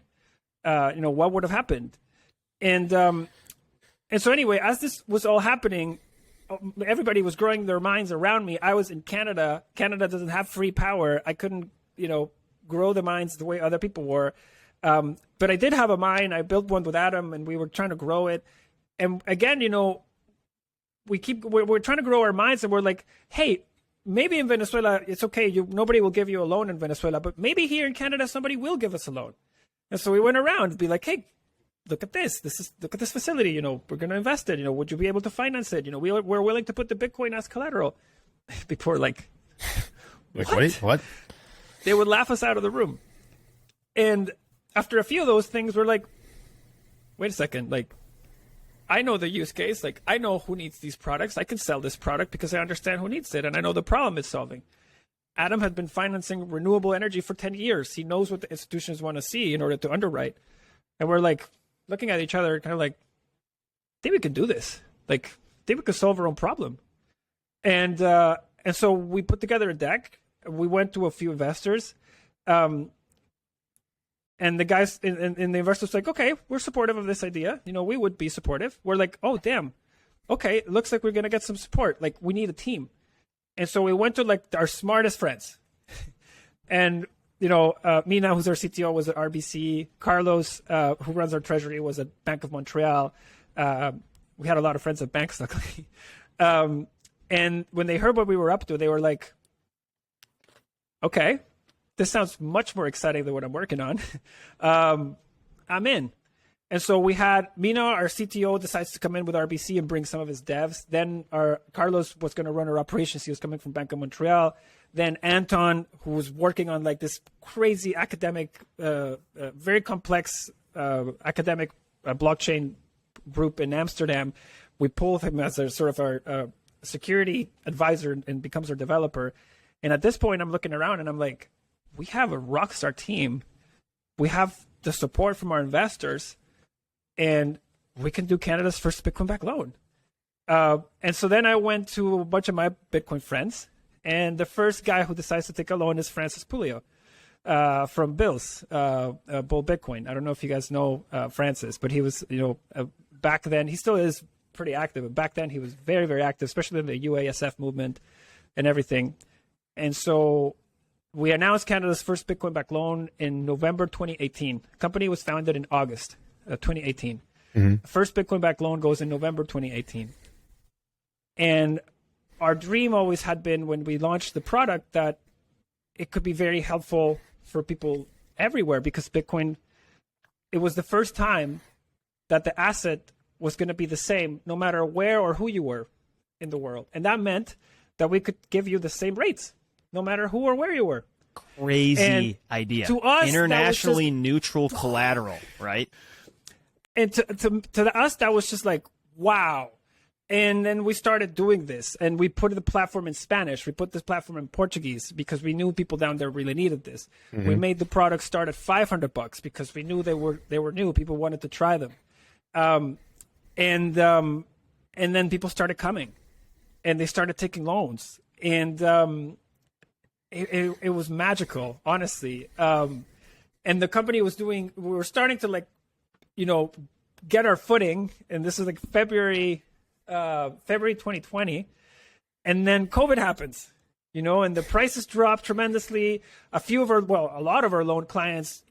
What would have happened? And so anyway, as this was all happening, everybody was growing their minds around me. I was in Canada. Canada doesn't have free power. I couldn't, grow the mines the way other people were. But I did have a mine. I built one with Adam, and we were trying to grow it. And again, we're trying to grow our mines, and we're like, hey, maybe in Venezuela it's okay. Nobody will give you a loan in Venezuela, but maybe here in Canada somebody will give us a loan. And so we went around and be like, hey, look at this. Look at this facility. We're going to invest it. Would you be able to finance it? We're willing to put the Bitcoin as collateral. People were like, wait, what? They would laugh us out of the room. And after a few of those things, we're like, wait a second. Like, I know the use case. Like, I know who needs these products. I can sell this product because I understand who needs it, and I know the problem it's solving. Adam had been financing renewable energy for 10 years. He knows what the institutions want to see in order to underwrite. And we're like looking at each other, kind of like, I think we could do this. Like, I think we could solve our own problem. And so we put together a deck. We went to a few investors. And the guys and the investors were like, okay, we're supportive of this idea. We would be supportive. We're like, oh, damn. Okay, it looks like we're going to get some support. Like, we need a team. And so we went to, like, our smartest friends. Mina, who's our CTO, was at RBC. Carlos, who runs our treasury, was at Bank of Montreal. We had a lot of friends at banks, luckily. And when they heard what we were up to, they were like, okay, this sounds much more exciting than what I'm working on. I'm in. And so we had Mina, our CTO, decides to come in with RBC and bring some of his devs. Then Carlos was going to run our operations. He was coming from Bank of Montreal. Then Anton, who was working on like this crazy academic, very complex academic blockchain group in Amsterdam. We pulled him as a sort of our security advisor and becomes our developer. And at this point, I'm looking around and I'm like, we have a rockstar team. We have the support from our investors, and we can do Canada's first Bitcoin-backed loan. And so then I went to a bunch of my Bitcoin friends, and the first guy who decides to take a loan is Francis Pulio from Bull Bitcoin. I don't know if you guys know Francis, but he was, back then, he still is pretty active, but back then he was very, very active, especially in the UASF movement and everything. And so we announced Canada's first Bitcoin-backed loan in November 2018. The company was founded in August 2018. Mm-hmm. First Bitcoin-backed loan goes in November 2018. And our dream always had been, when we launched the product, that it could be very helpful for people everywhere, because Bitcoin, it was the first time that the asset was going to be the same no matter where or who you were in the world. And that meant that we could give you the same rates no matter who or where you were. Crazy idea. To us, internationally neutral collateral, right? And to us, that was just like, wow. And then we started doing this, and we put the platform in Spanish. We put this platform in Portuguese because we knew people down there really needed this. Mm-hmm. We made the product start at $500 because we knew they were new. People wanted to try them. And then people started coming, and they started taking loans, and it was magical, honestly. And the company was we were starting to get our footing, and this is like February 2020, and then COVID happens, and the prices dropped tremendously. A lot of our loan clients,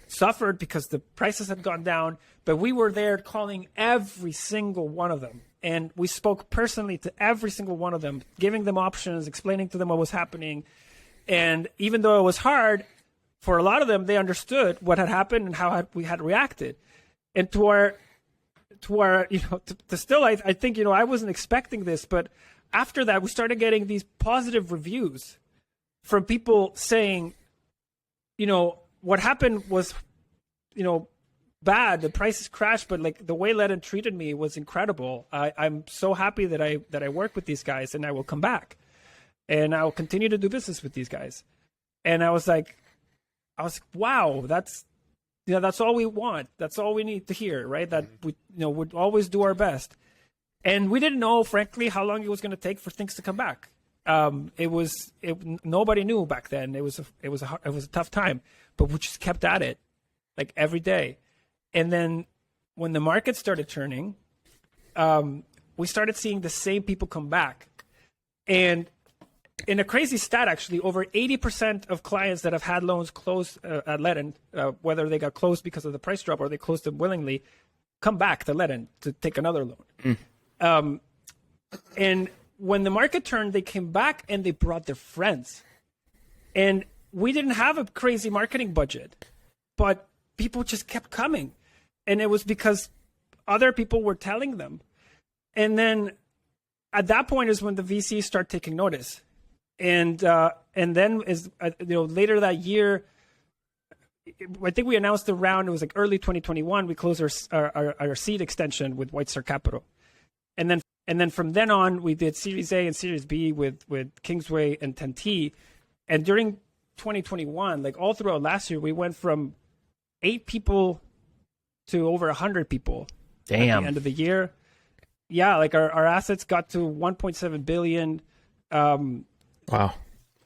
suffered because the prices had gone down, but we were there calling every single one of them. And we spoke personally to every single one of them, giving them options, explaining to them what was happening. And even though it was hard, for a lot of them, they understood what had happened and how we had reacted. And I think, I wasn't expecting this, but after that, we started getting these positive reviews from people saying, what happened was, bad. The prices crashed, but the way Ledn treated me was incredible. I'm so happy that I work with these guys, and I will come back, and I will continue to do business with these guys. And I was like, wow, that's all we want. That's all we need to hear, right? That we, would always do our best. And we didn't know, frankly, how long it was going to take for things to come back. Nobody knew back then. It was a tough time, but we just kept at it, every day. And then when the market started turning, we started seeing the same people come back. And in a crazy stat, actually, over 80% of clients that have had loans closed at Ledn, whether they got closed because of the price drop or they closed them willingly, come back to Ledn to take another loan. And when the market turned, they came back and they brought their friends. And we didn't have a crazy marketing budget, but people just kept coming. And it was because other people were telling them. And then at that point is when the VCs start taking notice. And then later that year, I think we announced the round. It was early 2021. We closed our seed extension with White Star Capital. And then from then on, we did Series A and Series B with Kingsway and 10T. And during 2021, all throughout last year, we went from 8 people to over 100 people. Damn. At the end of the year. Yeah, our assets got to 1.7 billion. Wow.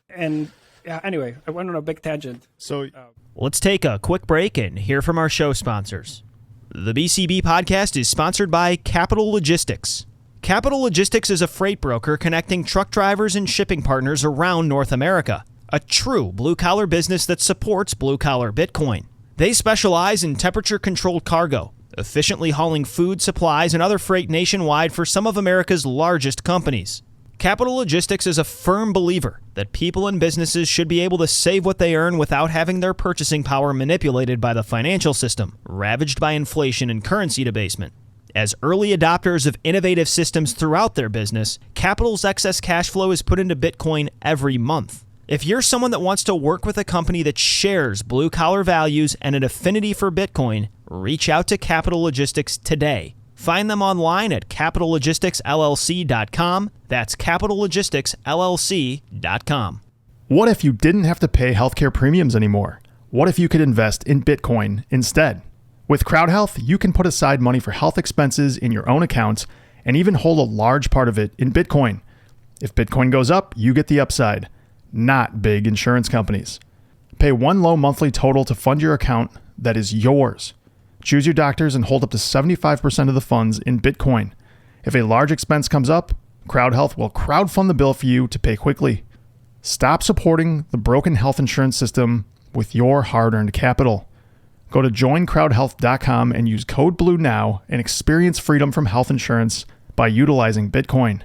And anyway, I went on a big tangent. So let's take a quick break and hear from our show sponsors. The BCB podcast is sponsored by Capital Logistics. Capital Logistics is a freight broker connecting truck drivers and shipping partners around North America. a true blue-collar business that supports blue-collar Bitcoin. They specialize in temperature-controlled cargo, efficiently hauling food, supplies, and other freight nationwide for some of America's largest companies. Capital Logistics is a firm believer that people and businesses should be able to save what they earn without having their purchasing power manipulated by the financial system, ravaged by inflation and currency debasement. As early adopters of innovative systems throughout their business, Capital's excess cash flow is put into Bitcoin every month. If you're someone that wants to work with a company that shares blue-collar values and an affinity for Bitcoin, reach out to Capital Logistics today. Find them online at capitallogisticsllc.com. That's capitallogisticsllc.com. What if you didn't have to pay healthcare premiums anymore? What if you could invest in Bitcoin instead? With CrowdHealth, you can put aside money for health expenses in your own account and even hold a large part of it in Bitcoin. If Bitcoin goes up, you get the upside, not big insurance companies. Pay one low monthly total to fund your account that is yours. Choose your doctors and hold up to 75% of the funds in Bitcoin. If a large expense comes up, CrowdHealth will crowdfund the bill for you to pay quickly. Stop supporting the broken health insurance system with your hard-earned capital. Go to joincrowdhealth.com and use code BLUE now and experience freedom from health insurance by utilizing Bitcoin.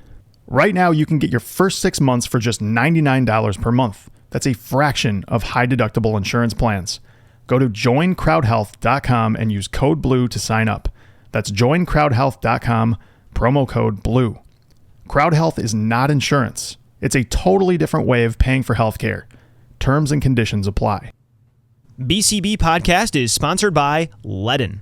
Right now, you can get your first 6 months for just $99 per month. That's a fraction of high-deductible insurance plans. Go to joincrowdhealth.com and use code BLUE to sign up. That's joincrowdhealth.com, promo code BLUE. CrowdHealth is not insurance. It's a totally different way of paying for healthcare. Terms and conditions apply. BCB Podcast is sponsored by Ledn.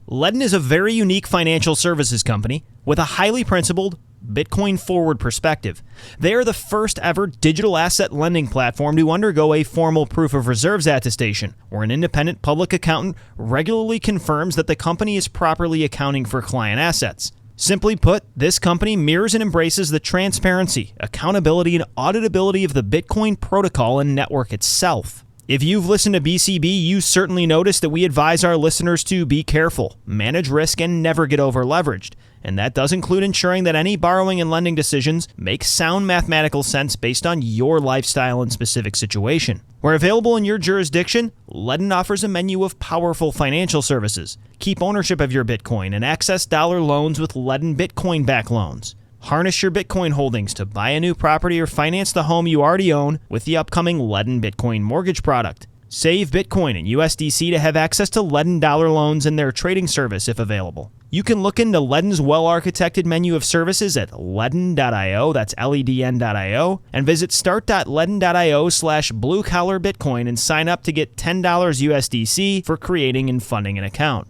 Ledn is a very unique financial services company with a highly principled, Bitcoin forward perspective. They are the first ever digital asset lending platform to undergo a formal proof of reserves attestation, where an independent public accountant regularly confirms that the company is properly accounting for client assets. Simply put, this company mirrors and embraces the transparency, accountability, and auditability of the Bitcoin protocol and network itself. If you've listened to BCB, you certainly noticed that we advise our listeners to be careful, manage risk, and never get over-leveraged. And that does include ensuring that any borrowing and lending decisions make sound mathematical sense based on your lifestyle and specific situation. Where available in your jurisdiction, Ledn offers a menu of powerful financial services. Keep ownership of your Bitcoin and access dollar loans with Ledn Bitcoin-backed loans. Harness your Bitcoin holdings to buy a new property or finance the home you already own with the upcoming Ledn Bitcoin mortgage product. Save Bitcoin and USDC to have access to Ledn dollar loans in their trading service if available. You can look into Ledn's well-architected menu of services at ledn.io, that's LEDN.io, and visit start.ledn.io/blue-collar-Bitcoin and sign up to get $10 USDC for creating and funding an account.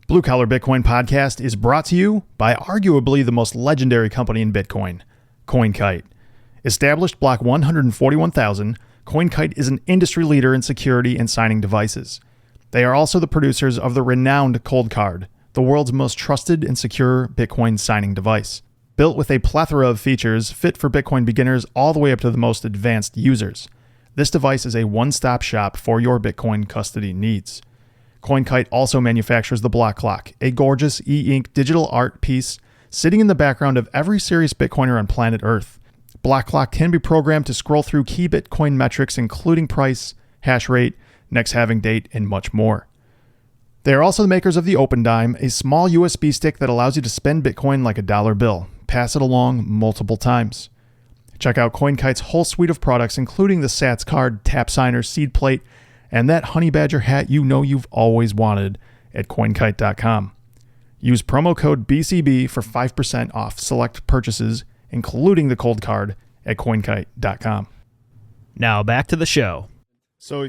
Blue Collar Bitcoin Podcast is brought to you by arguably the most legendary company in Bitcoin, CoinKite. Established block 141,000, CoinKite is an industry leader in security and signing devices. They are also the producers of the renowned Cold Card, the world's most trusted and secure Bitcoin signing device. Built with a plethora of features fit for Bitcoin beginners all the way up to the most advanced users. This device is a one-stop shop for your Bitcoin custody needs. CoinKite also manufactures the Block Clock, a gorgeous e-ink digital art piece sitting in the background of every serious Bitcoiner on planet Earth. Block Clock can be programmed to scroll through key Bitcoin metrics including price, hash rate, next halving date, and much more. They are also the makers of the Open Dime, a small USB stick that allows you to spend Bitcoin like a dollar bill. Pass it along multiple times. Check out CoinKite's whole suite of products, including the Sats card, tap signer, seed plate, and that honey badger hat you know you've always wanted at coinkite.com. Use promo code BCB for 5% off select purchases, including the Cold Card, at coinkite.com. Now back to the show. So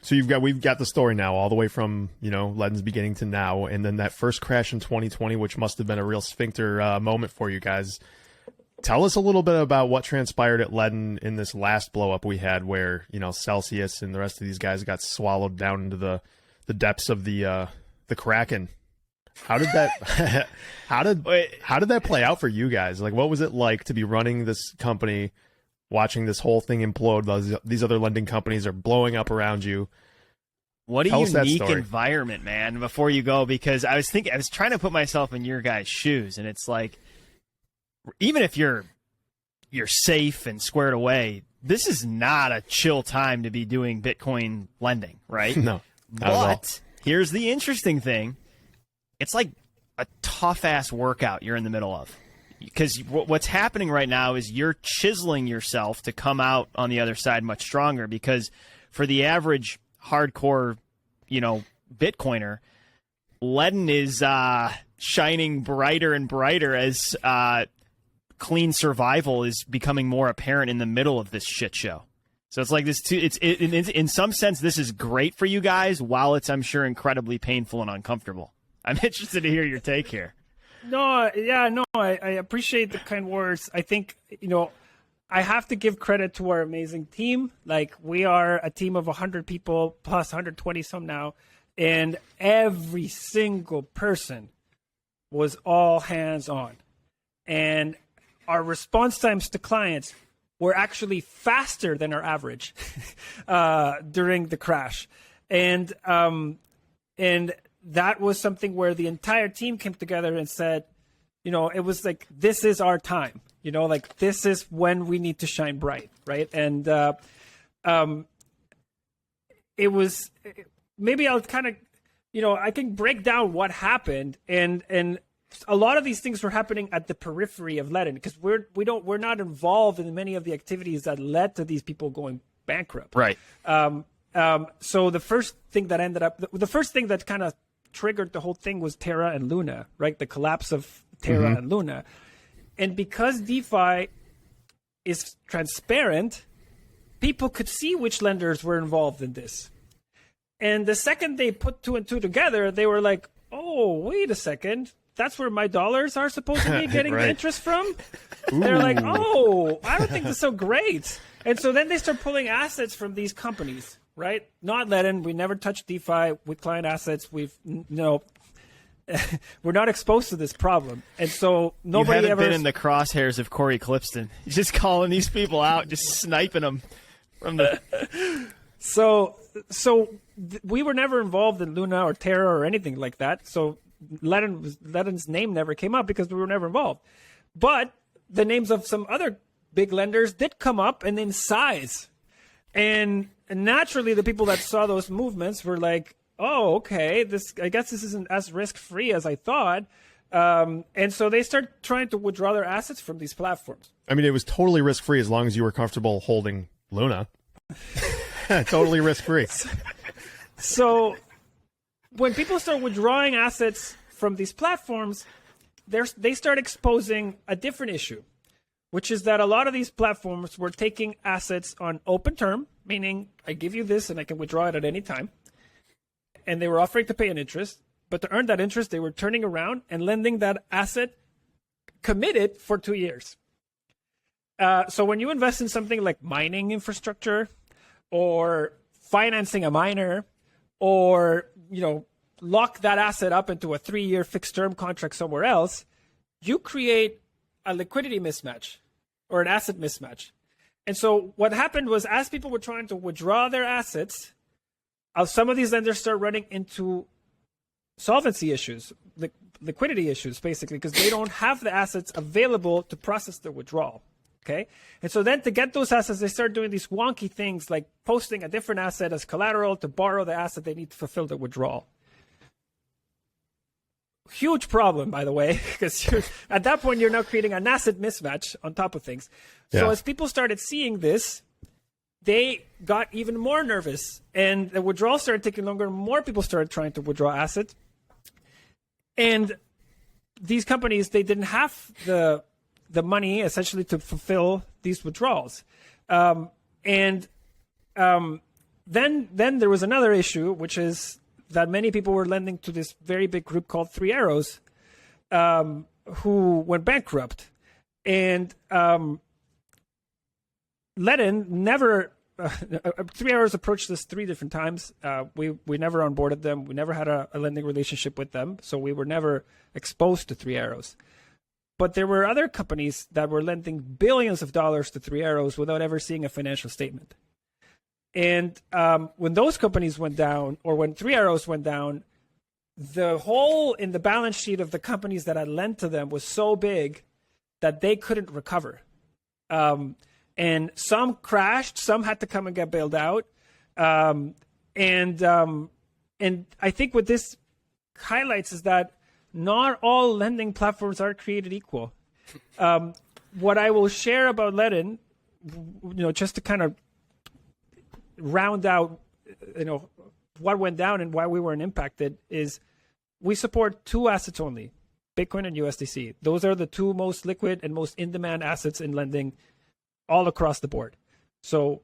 we've got the story now all the way from, Ledn's beginning to now, and then that first crash in 2020, which must have been a real sphincter moment for you guys. Tell us a little bit about what transpired at Ledn in this last blow up we had where, Celsius and the rest of these guys got swallowed down into the depths of the Kraken. How did that how did that play out for you guys? Like, what was it like to be running this company, watching this whole thing implode? These other lending companies are blowing up around you. What a unique environment, man, before you go, because I was trying to put myself in your guys' shoes, and it's like, even if you're safe and squared away, this is not a chill time to be doing Bitcoin lending, right? No. But here's the interesting thing. It's like a tough-ass workout you're in the middle of. Because what's happening right now is you're chiseling yourself to come out on the other side much stronger, because for the average hardcore, Bitcoiner, Ledn is shining brighter and brighter as clean survival is becoming more apparent in the middle of this shit show. So it's like this too. It's in some sense, this is great for you guys, while it's, I'm sure, incredibly painful and uncomfortable. I'm interested to hear your take here. I appreciate the kind words. I think, I have to give credit to our amazing team. Like, we are a team of 100 people plus 120 some now, and every single person was all hands on. And our response times to clients were actually faster than our average during the crash. And that was something where the entire team came together and said, it was like, this is our time, like, this is when we need to shine bright, right? And it was, maybe I'll kind of, I can break down what happened, and a lot of these things were happening at the periphery of Ledn, because we're not involved in many of the activities that led to these people going bankrupt. Right. So the first thing that kind of triggered the whole thing was Terra and Luna, right? The collapse of Terra and Luna. And because DeFi is transparent, people could see which lenders were involved in this. And the second they put two and two together, they were like, oh, wait a second. That's where my dollars are supposed to be getting right. interest from? They're like, oh, I don't think that's so great. And so then they start pulling assets from these companies, right? Not Ledn. We never touched DeFi with client assets. We're not exposed to this problem. And so nobody you haven't ever been in the crosshairs of Corey Clipston. He's just calling these people out, just sniping them from the. So we were never involved in Luna or Terra or anything like that. So Ledn's name never came up because we were never involved. But the names of some other big lenders did come up, and in size. And naturally, the people that saw those movements were like, oh, okay, I guess this isn't as risk-free as I thought. And so they start trying to withdraw their assets from these platforms. I mean, it was totally risk-free as long as you were comfortable holding Luna. Totally risk-free. So when people start withdrawing assets from these platforms, they start exposing a different issue, which is that a lot of these platforms were taking assets on open term, meaning I give you this and I can withdraw it at any time. And they were offering to pay an interest, but to earn that interest, they were turning around and lending that asset committed for 2 years. So when you invest in something like mining infrastructure or financing a miner, or, lock that asset up into a 3-year fixed term contract somewhere else, you create a liquidity mismatch or an asset mismatch. And so what happened was, as people were trying to withdraw their assets, some of these lenders start running into solvency issues, liquidity issues, basically, because they don't have the assets available to process the withdrawal. Okay. And so then to get those assets, they start doing these wonky things like posting a different asset as collateral to borrow the asset they need to fulfill the withdrawal. Huge problem, by the way, because at that point, you're now creating an asset mismatch on top of things. Yeah. So as people started seeing this, they got even more nervous, and the withdrawal started taking longer. More people started trying to withdraw assets. And these companies, they didn't have the money essentially to fulfill these withdrawals. Then there was another issue, which is that many people were lending to this very big group called Three Arrows, who went bankrupt. And Ledn never, Three Arrows approached us 3 different times. We never onboarded them. We never had a lending relationship with them. So we were never exposed to Three Arrows. But there were other companies that were lending billions of dollars to Three Arrows without ever seeing a financial statement. And when those companies went down, or when Three Arrows went down, the hole in the balance sheet of the companies that had lent to them was so big that they couldn't recover. and some crashed, some had to come and get bailed out. And I think what this highlights is that not all lending platforms are created equal. What I will share about Ledn, just to kind of round out, what went down and why we weren't impacted, is we support 2 assets only, Bitcoin and USDC. Those are the 2 most liquid and most in-demand assets in lending all across the board. So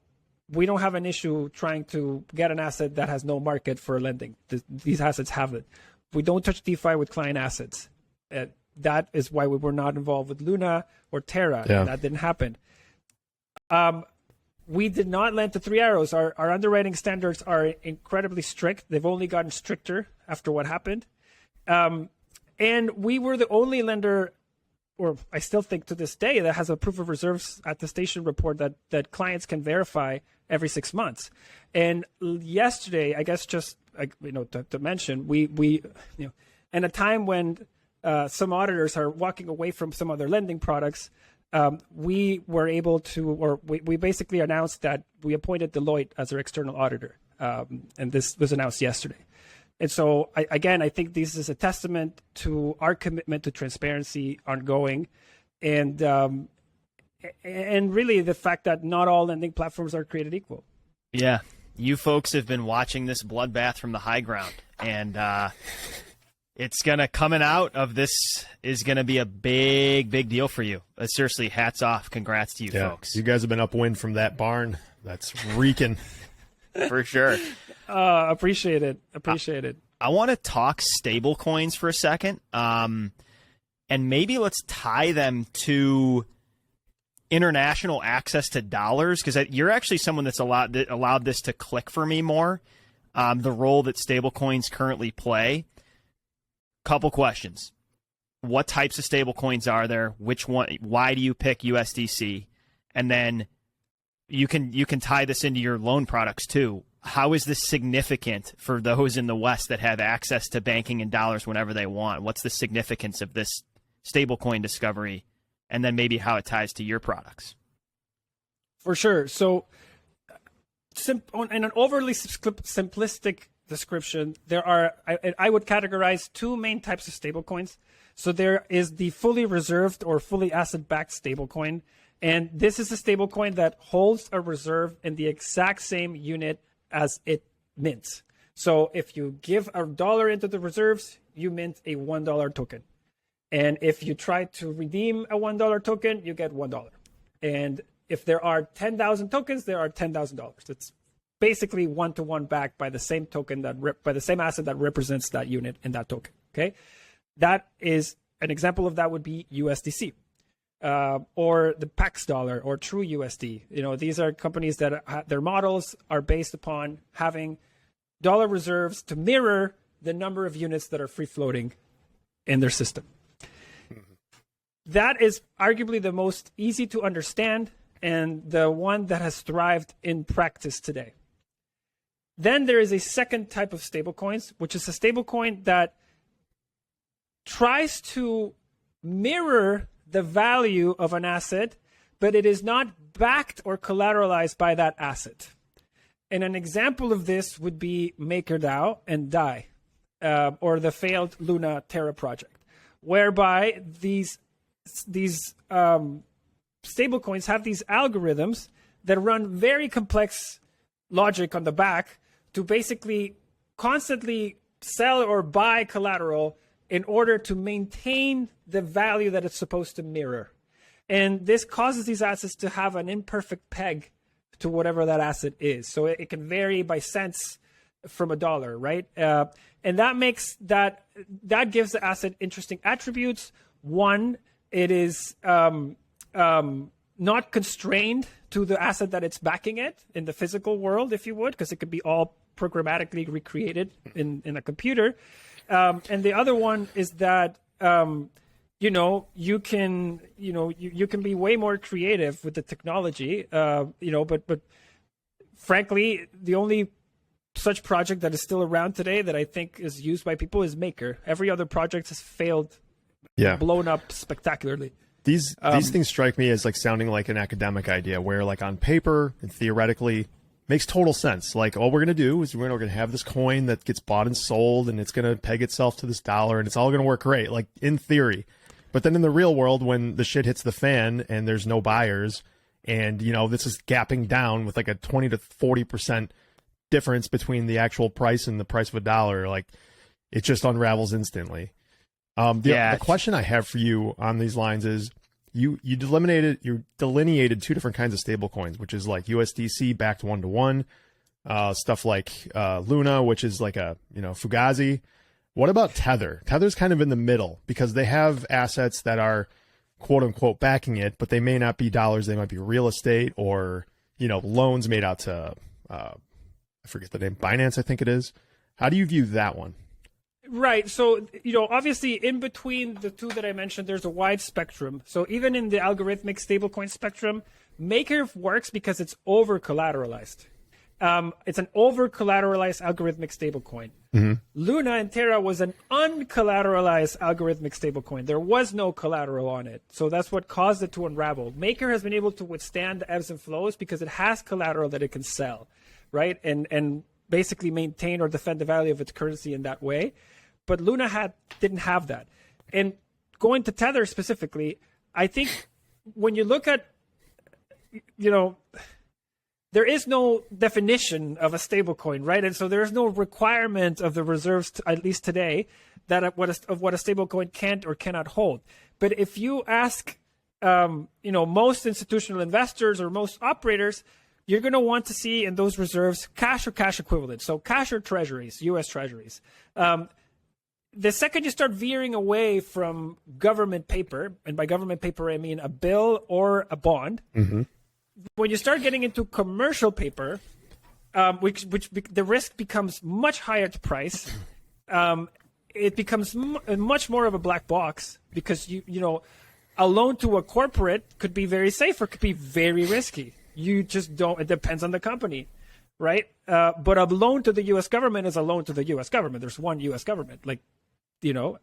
we don't have an issue trying to get an asset that has no market for lending. These assets have it. We don't touch DeFi with client assets. That is why we were not involved with Luna or Terra. Yeah. That didn't happen. We did not lend to Three Arrows. Our underwriting standards are incredibly strict. They've only gotten stricter after what happened. And we were the only lender, or I still think to this day, that has a proof of reserves attestation report that clients can verify every 6 months. And yesterday, I guess just to mention, we in a time when some auditors are walking away from some other lending products, we were able to, or we basically announced that we appointed Deloitte as our external auditor, and this was announced yesterday. And so, I think this is a testament to our commitment to transparency ongoing, and really the fact that not all lending platforms are created equal. Yeah, you folks have been watching this bloodbath from the high ground, and it's gonna coming out of this is gonna be a big deal for you. Seriously, hats off, congrats to you folks. You guys have been upwind from that barn. That's reeking. For sure. Appreciate it. I want to talk stablecoins for a second, and maybe let's tie them to international access to dollars, because you're actually someone that's allowed this to click for me more. The role that stablecoins currently play. Couple questions: what types of stablecoins are there? Which one? Why do you pick USDC? And then you can tie this into your loan products too. How is this significant for those in the West that have access to banking in dollars whenever they want? What's the significance of this stablecoin discovery, and then maybe how it ties to your products? For sure. So, in an overly simplistic description, I would categorize 2 main types of stablecoins. So there is the fully reserved or fully asset-backed stablecoin, and this is a stablecoin that holds a reserve in the exact same unit as it mints. So if you give $1 into the reserves, you mint a $1 token. And if you try to redeem a $1 token, you get $1. And if there are 10,000 tokens, there are $10,000. It's basically 1-to-1 backed by the same token by the same asset that represents that unit in that token. Okay, that is an example of that would be USDC. Or the Pax dollar or True USD. These are companies that their models are based upon having dollar reserves to mirror the number of units that are free floating in their system. That is arguably the most easy to understand and the one that has thrived in practice today. Then there is a second type of stablecoins, which is a stablecoin that tries to mirror the value of an asset, but it is not backed or collateralized by that asset. And an example of this would be MakerDAO and DAI, or the failed Luna Terra project, whereby these stablecoins have these algorithms that run very complex logic on the back to basically constantly sell or buy collateral in order to maintain the value that it's supposed to mirror. And this causes these assets to have an imperfect peg to whatever that asset is. So it can vary by cents from $1, right? And that makes that gives the asset interesting attributes. One, it is not constrained to the asset that it's backing it in the physical world, if you would, because it could be all programmatically recreated in a computer. And the other one is that you can be way more creative with the technology. But frankly, the only such project that is still around today that I think is used by people is Maker. Every other project has failed, blown up spectacularly. These things strike me as like sounding like an academic idea where like on paper and theoretically makes total sense. Like all we're going to do is we're going to have this coin that gets bought and sold and it's going to peg itself to this dollar and it's all going to work great, like in theory. But then in the real world, when the shit hits the fan and there's no buyers and, you know, this is gapping down with like a 20 to 40% difference between the actual price and the price of a dollar, like it just unravels instantly. The question I have for you on these lines is you delineated two different kinds of stable coins, which is like USDC backed 1-to-1, stuff like Luna, which is like a, you know, Fugazi. What about Tether? Tether's kind of in the middle because they have assets that are quote unquote backing it, but they may not be dollars. They might be real estate or, you know, loans made out to, I forget the name, Binance, I think it is. How do you view that one? Right. So, you know, obviously in between the two that I mentioned, there's a wide spectrum. So even in the algorithmic stablecoin spectrum, Maker works because it's over collateralized. It's an over collateralized algorithmic stablecoin. Mm-hmm. Luna and Terra was an uncollateralized algorithmic stablecoin. There was no collateral on it. So that's what caused it to unravel. Maker has been able to withstand the ebbs and flows because it has collateral that it can sell, right? And basically maintain or defend the value of its currency in that way. But Luna didn't have that. And going to Tether specifically, I think when you look at, you know, there is no definition of a stablecoin, right? And so there is no requirement of the reserves, at least today, that of what a stablecoin can't or cannot hold. But if you ask, you know, most institutional investors or most operators, you're going to want to see in those reserves cash or cash equivalents. So cash or treasuries, U.S. treasuries. The second you start veering away from government paper, and by government paper I mean a bill or a bond, mm-hmm. When you start getting into commercial paper, which the risk becomes much higher to price, it becomes much more of a black box because you know a loan to a corporate could be very safe or could be very risky. You just don't. It depends on the company, right? But a loan to the U.S. government is a loan to the U.S. government. There's one U.S. government, like, you know.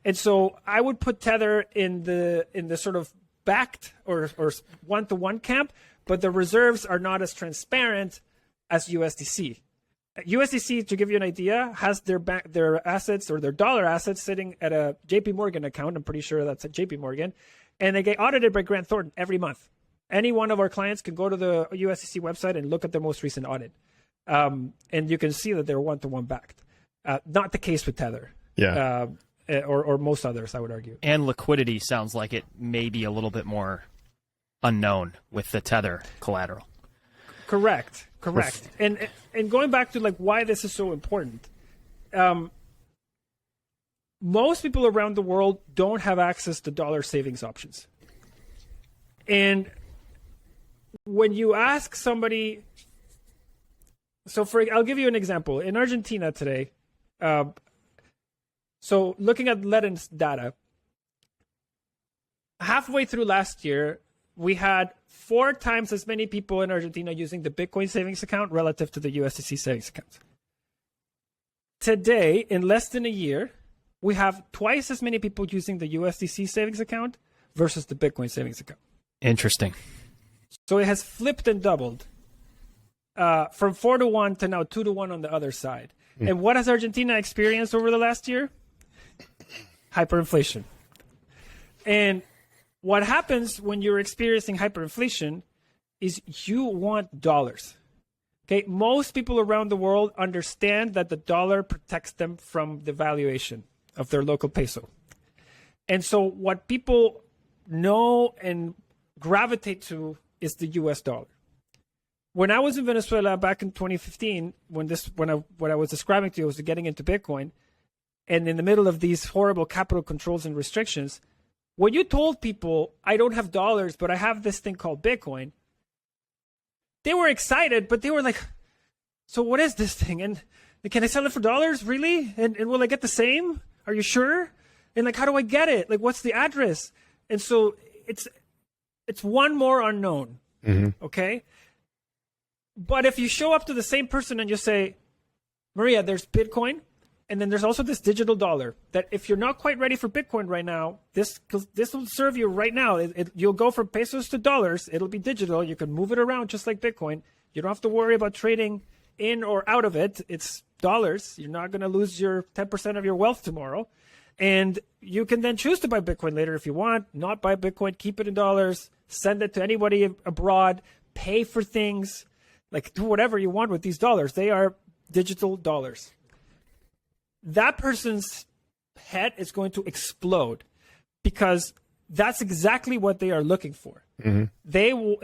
And so I would put Tether in the sort of backed or 1-to-1 camp, but the reserves are not as transparent as USDC. USDC, to give you an idea, has their assets or their dollar assets sitting at a JP Morgan account. I'm pretty sure that's at JP Morgan, and they get audited by Grant Thornton every month. Any one of our clients can go to the USDC website and look at their most recent audit. And you can see that they're 1-to-1 backed. Not the case with Tether. Yeah. Or most others, I would argue. And liquidity sounds like it may be a little bit more unknown with the Tether collateral. Correct. And going back to like why this is so important. Most people around the world don't have access to dollar savings options. And when you ask somebody, I'll give you an example. In Argentina today, so looking at Ledn's data, halfway through last year, we had 4 times as many people in Argentina using the Bitcoin savings account relative to the USDC savings account. Today, in less than a year, we have twice as many people using the USDC savings account versus the Bitcoin savings account. Interesting. So it has flipped and doubled from 4-to-1 to now 2-to-1 on the other side. Mm. And what has Argentina experienced over the last year? Hyperinflation. And what happens when you're experiencing hyperinflation is you want dollars. Okay, most people around the world understand that the dollar protects them from the valuation of their local peso. And so what people know and gravitate to is the US dollar. When I was in Venezuela back in 2015, what I was describing to you was getting into Bitcoin, and in the middle of these horrible capital controls and restrictions, when you told people, I don't have dollars, but I have this thing called Bitcoin, they were excited, but they were like, so what is this thing? And can I sell it for dollars? Really? And will I get the same? Are you sure? And like, how do I get it? Like, what's the address? And so it's one more unknown. Mm-hmm. Okay. But if you show up to the same person and you say, Maria, there's Bitcoin, And then there's also this digital dollar that if you're not quite ready for Bitcoin right now, this will serve you right now. You'll go from pesos to dollars. It'll be digital. You can move it around just like Bitcoin. You don't have to worry about trading in or out of it. It's dollars. You're not going to lose your 10% of your wealth tomorrow. And you can then choose to buy Bitcoin later if you want, not buy Bitcoin, keep it in dollars, send it to anybody abroad, pay for things, like do whatever you want with these dollars. They are digital dollars. That person's head is going to explode because that's exactly what they are looking for. They will,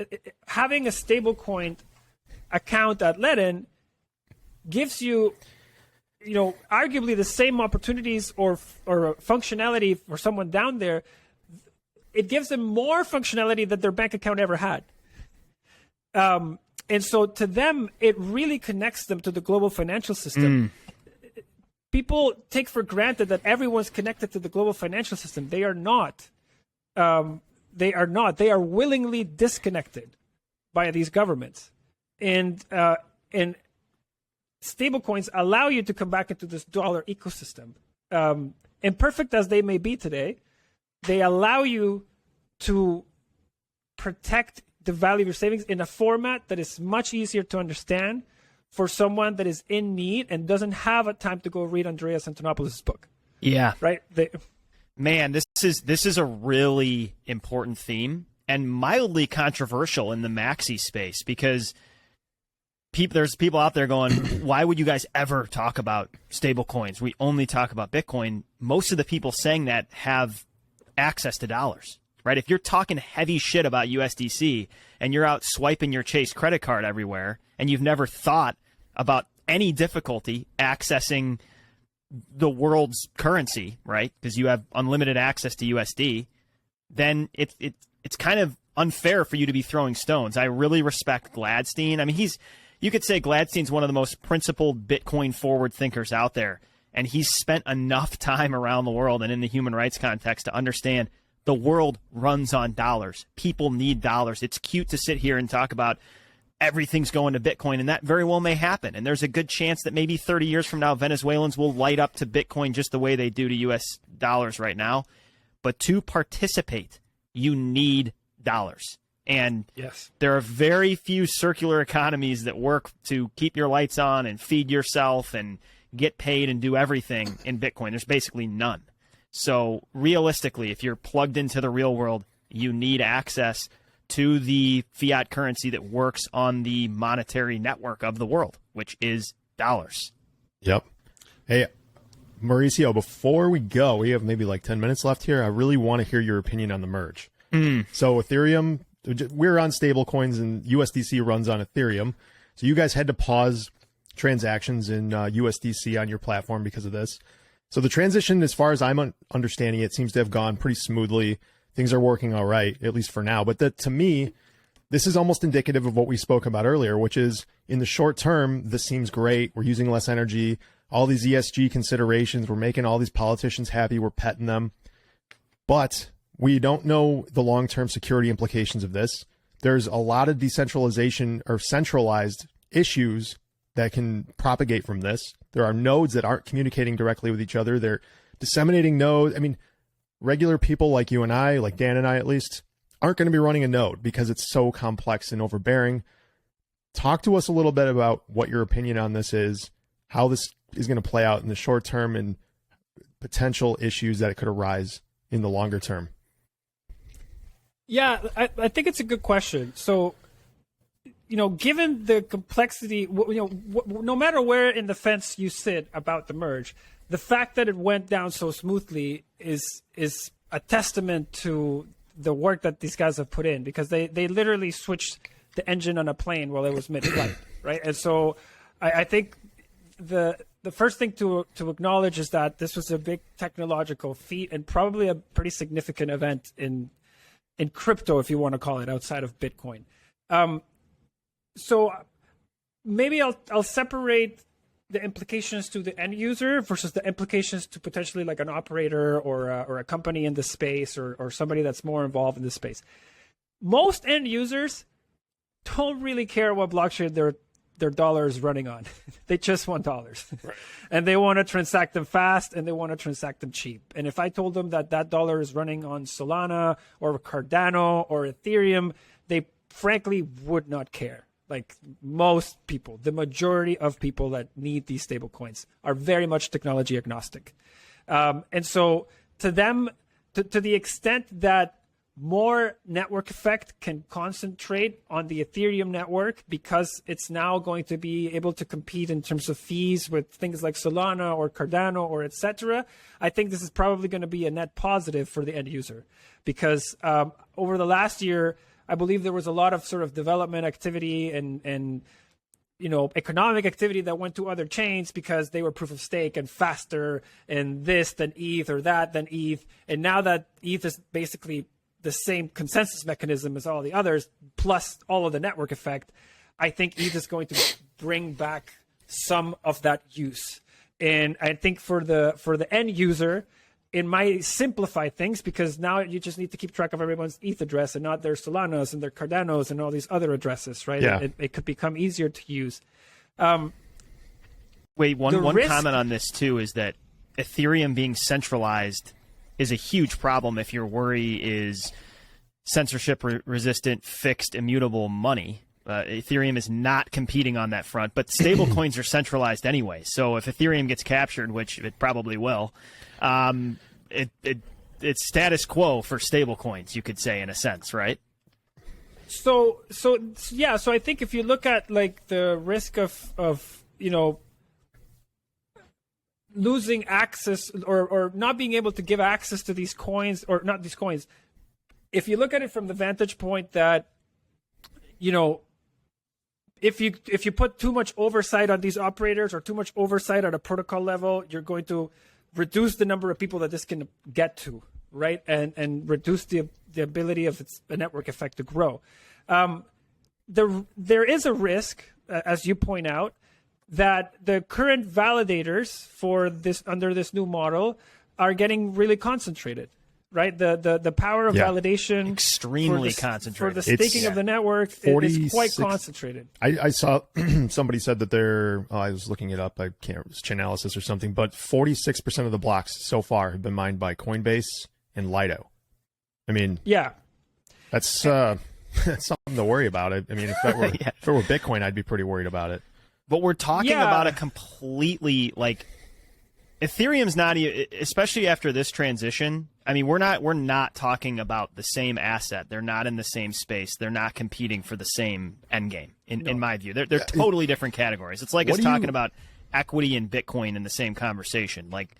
having a stablecoin account at Ledn gives you, arguably the same opportunities or functionality for someone down there. It gives them more functionality than their bank account ever had. And so to them, it really connects them to the global financial system. People take for granted that everyone's connected to the global financial system. They are not. They are not. They are willingly disconnected by these governments. And stablecoins allow you to come back into this dollar ecosystem. Imperfect as they may be today, they allow you to protect the value of your savings in a format that is much easier to understand for someone that is in need and doesn't have a time to go read Andreas Antonopoulos' book. Yeah. Right? Man, this is a really important theme and mildly controversial in the maxi space because there's people out there going, why would you guys ever talk about stable coins? We only talk about Bitcoin. Most of the people saying that have access to dollars, right? If you're talking heavy shit about USDC and you're out swiping your Chase credit card everywhere and you've never thought about any difficulty accessing the world's currency, right? Because you have unlimited access to USD, then it's kind of unfair for you to be throwing stones. I really respect Gladstein. I mean, you could say Gladstein's one of the most principled Bitcoin forward thinkers out there. And he's spent enough time around the world and in the human rights context to understand the world runs on dollars. People need dollars. It's cute to sit here and talk about everything's going to Bitcoin, and that very well may happen. And there's a good chance that maybe 30 years from now, Venezuelans will light up to Bitcoin just the way they do to US dollars right now. But to participate, you need dollars. And yes, there are very few circular economies that work to keep your lights on and feed yourself and get paid and do everything in Bitcoin. There's basically none. So realistically, if you're plugged into the real world, you need access to the fiat currency that works on the monetary network of the world, which is dollars. Yep. Hey, Mauricio, before we go, we have maybe like 10 minutes left here. I really want to hear your opinion on the merge. So Ethereum, we're on stablecoins and USDC runs on Ethereum. So you guys had to pause transactions in USDC on your platform because of this. So the transition, as far as I'm understanding it, seems to have gone pretty smoothly. Things are working all right, at least for now. But to me, this is almost indicative of what we spoke about earlier, which is in the short term, this seems great. We're using less energy, all these ESG considerations. We're making all these politicians happy. We're petting them. But we don't know the long-term security implications of this. There's a lot of decentralization or centralized issues that can propagate from this. There are nodes that aren't communicating directly with each other. They're disseminating nodes. I mean, regular people like you and I, like Dan and I at least, aren't going to be running a node because it's so complex and overbearing. Talk to us a little bit about what your opinion on this is, how this is going to play out in the short term, and potential issues that could arise in the longer term. Yeah, I think it's a good question. So, given the complexity, no matter where in the fence you sit about the merge, the fact that it went down so smoothly is a testament to the work that these guys have put in, because they literally switched the engine on a plane while it was mid-flight, right? And so I think the first thing to acknowledge is that this was a big technological feat and probably a pretty significant event in crypto, if you want to call it, outside of Bitcoin. So maybe I'll separate the implications to the end user versus the implications to potentially like an operator or a company in the space or somebody that's more involved in the space. Most end users don't really care what blockchain their dollar is running on. They just want dollars. Right. And they want to transact them fast, and they want to transact them cheap. And if I told them that that dollar is running on Solana or Cardano or Ethereum, they frankly would not care. Like most people, the majority of people that need these stable coins are very much technology agnostic. And so to them, to the extent that more network effect can concentrate on the Ethereum network because it's now going to be able to compete in terms of fees with things like Solana or Cardano or etc. I think this is probably going to be a net positive for the end user because over the last year, I believe there was a lot of sort of development activity and economic activity that went to other chains because they were proof of stake and faster and this than ETH or that than ETH. And now that ETH is basically the same consensus mechanism as all the others, plus all of the network effect, I think ETH is going to bring back some of that use. And I think for the end user, it might simplify things because now you just need to keep track of everyone's ETH address and not their Solanas and their Cardanos and all these other addresses, right? Yeah. It could become easier to use. Wait, one comment on this too is that Ethereum being centralized is a huge problem if your worry is censorship resistant, fixed, immutable money. Ethereum is not competing on that front, but stablecoins are centralized anyway. So if Ethereum gets captured, which it probably will, it's status quo for stablecoins, you could say, in a sense, right? So I think if you look at like the risk of losing access or not being able to give access to these coins, or not these coins, if you look at it from the vantage point that, if you put too much oversight on these operators or too much oversight at a protocol level, you're going to reduce the number of people that this can get to, right? And reduce the ability of the network effect to grow. There is a risk, as you point out, that the current validators for this under this new model are getting really concentrated, right? The power of validation extremely concentrated for the staking of the network is quite concentrated. I saw somebody said that I was looking it up. I can't remember, it's Chainalysis or something, but 46% of the blocks so far have been mined by Coinbase and Lido. I mean, that's something to worry about. I mean, if it were Bitcoin, I'd be pretty worried about it. But we're talking about a completely Ethereum's not, especially after this transition. I mean, we're not talking about the same asset. They're not in the same space. They're not competing for the same end game. In my view, they're totally different categories. It's like us talking about equity and Bitcoin in the same conversation. Like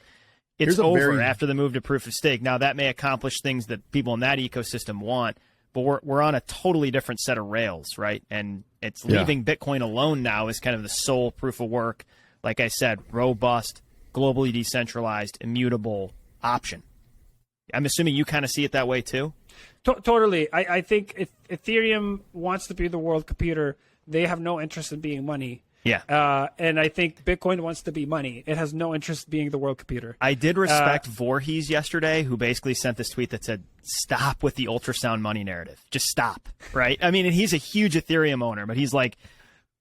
it's over after the move to proof of stake. Now that may accomplish things that people in that ecosystem want, but we're on a totally different set of rails, right? And it's leaving Bitcoin alone now as kind of the sole proof of work. Like I said, robust, globally decentralized, immutable option. I'm assuming you kind of see it that way too? Totally. I think if Ethereum wants to be the world computer, they have no interest in being money. Yeah. And I think Bitcoin wants to be money. It has no interest in being the world computer. I did respect Voorhees yesterday, who basically sent this tweet that said, stop with the ultrasound money narrative. Just stop, right? I mean, and he's a huge Ethereum owner, but he's like,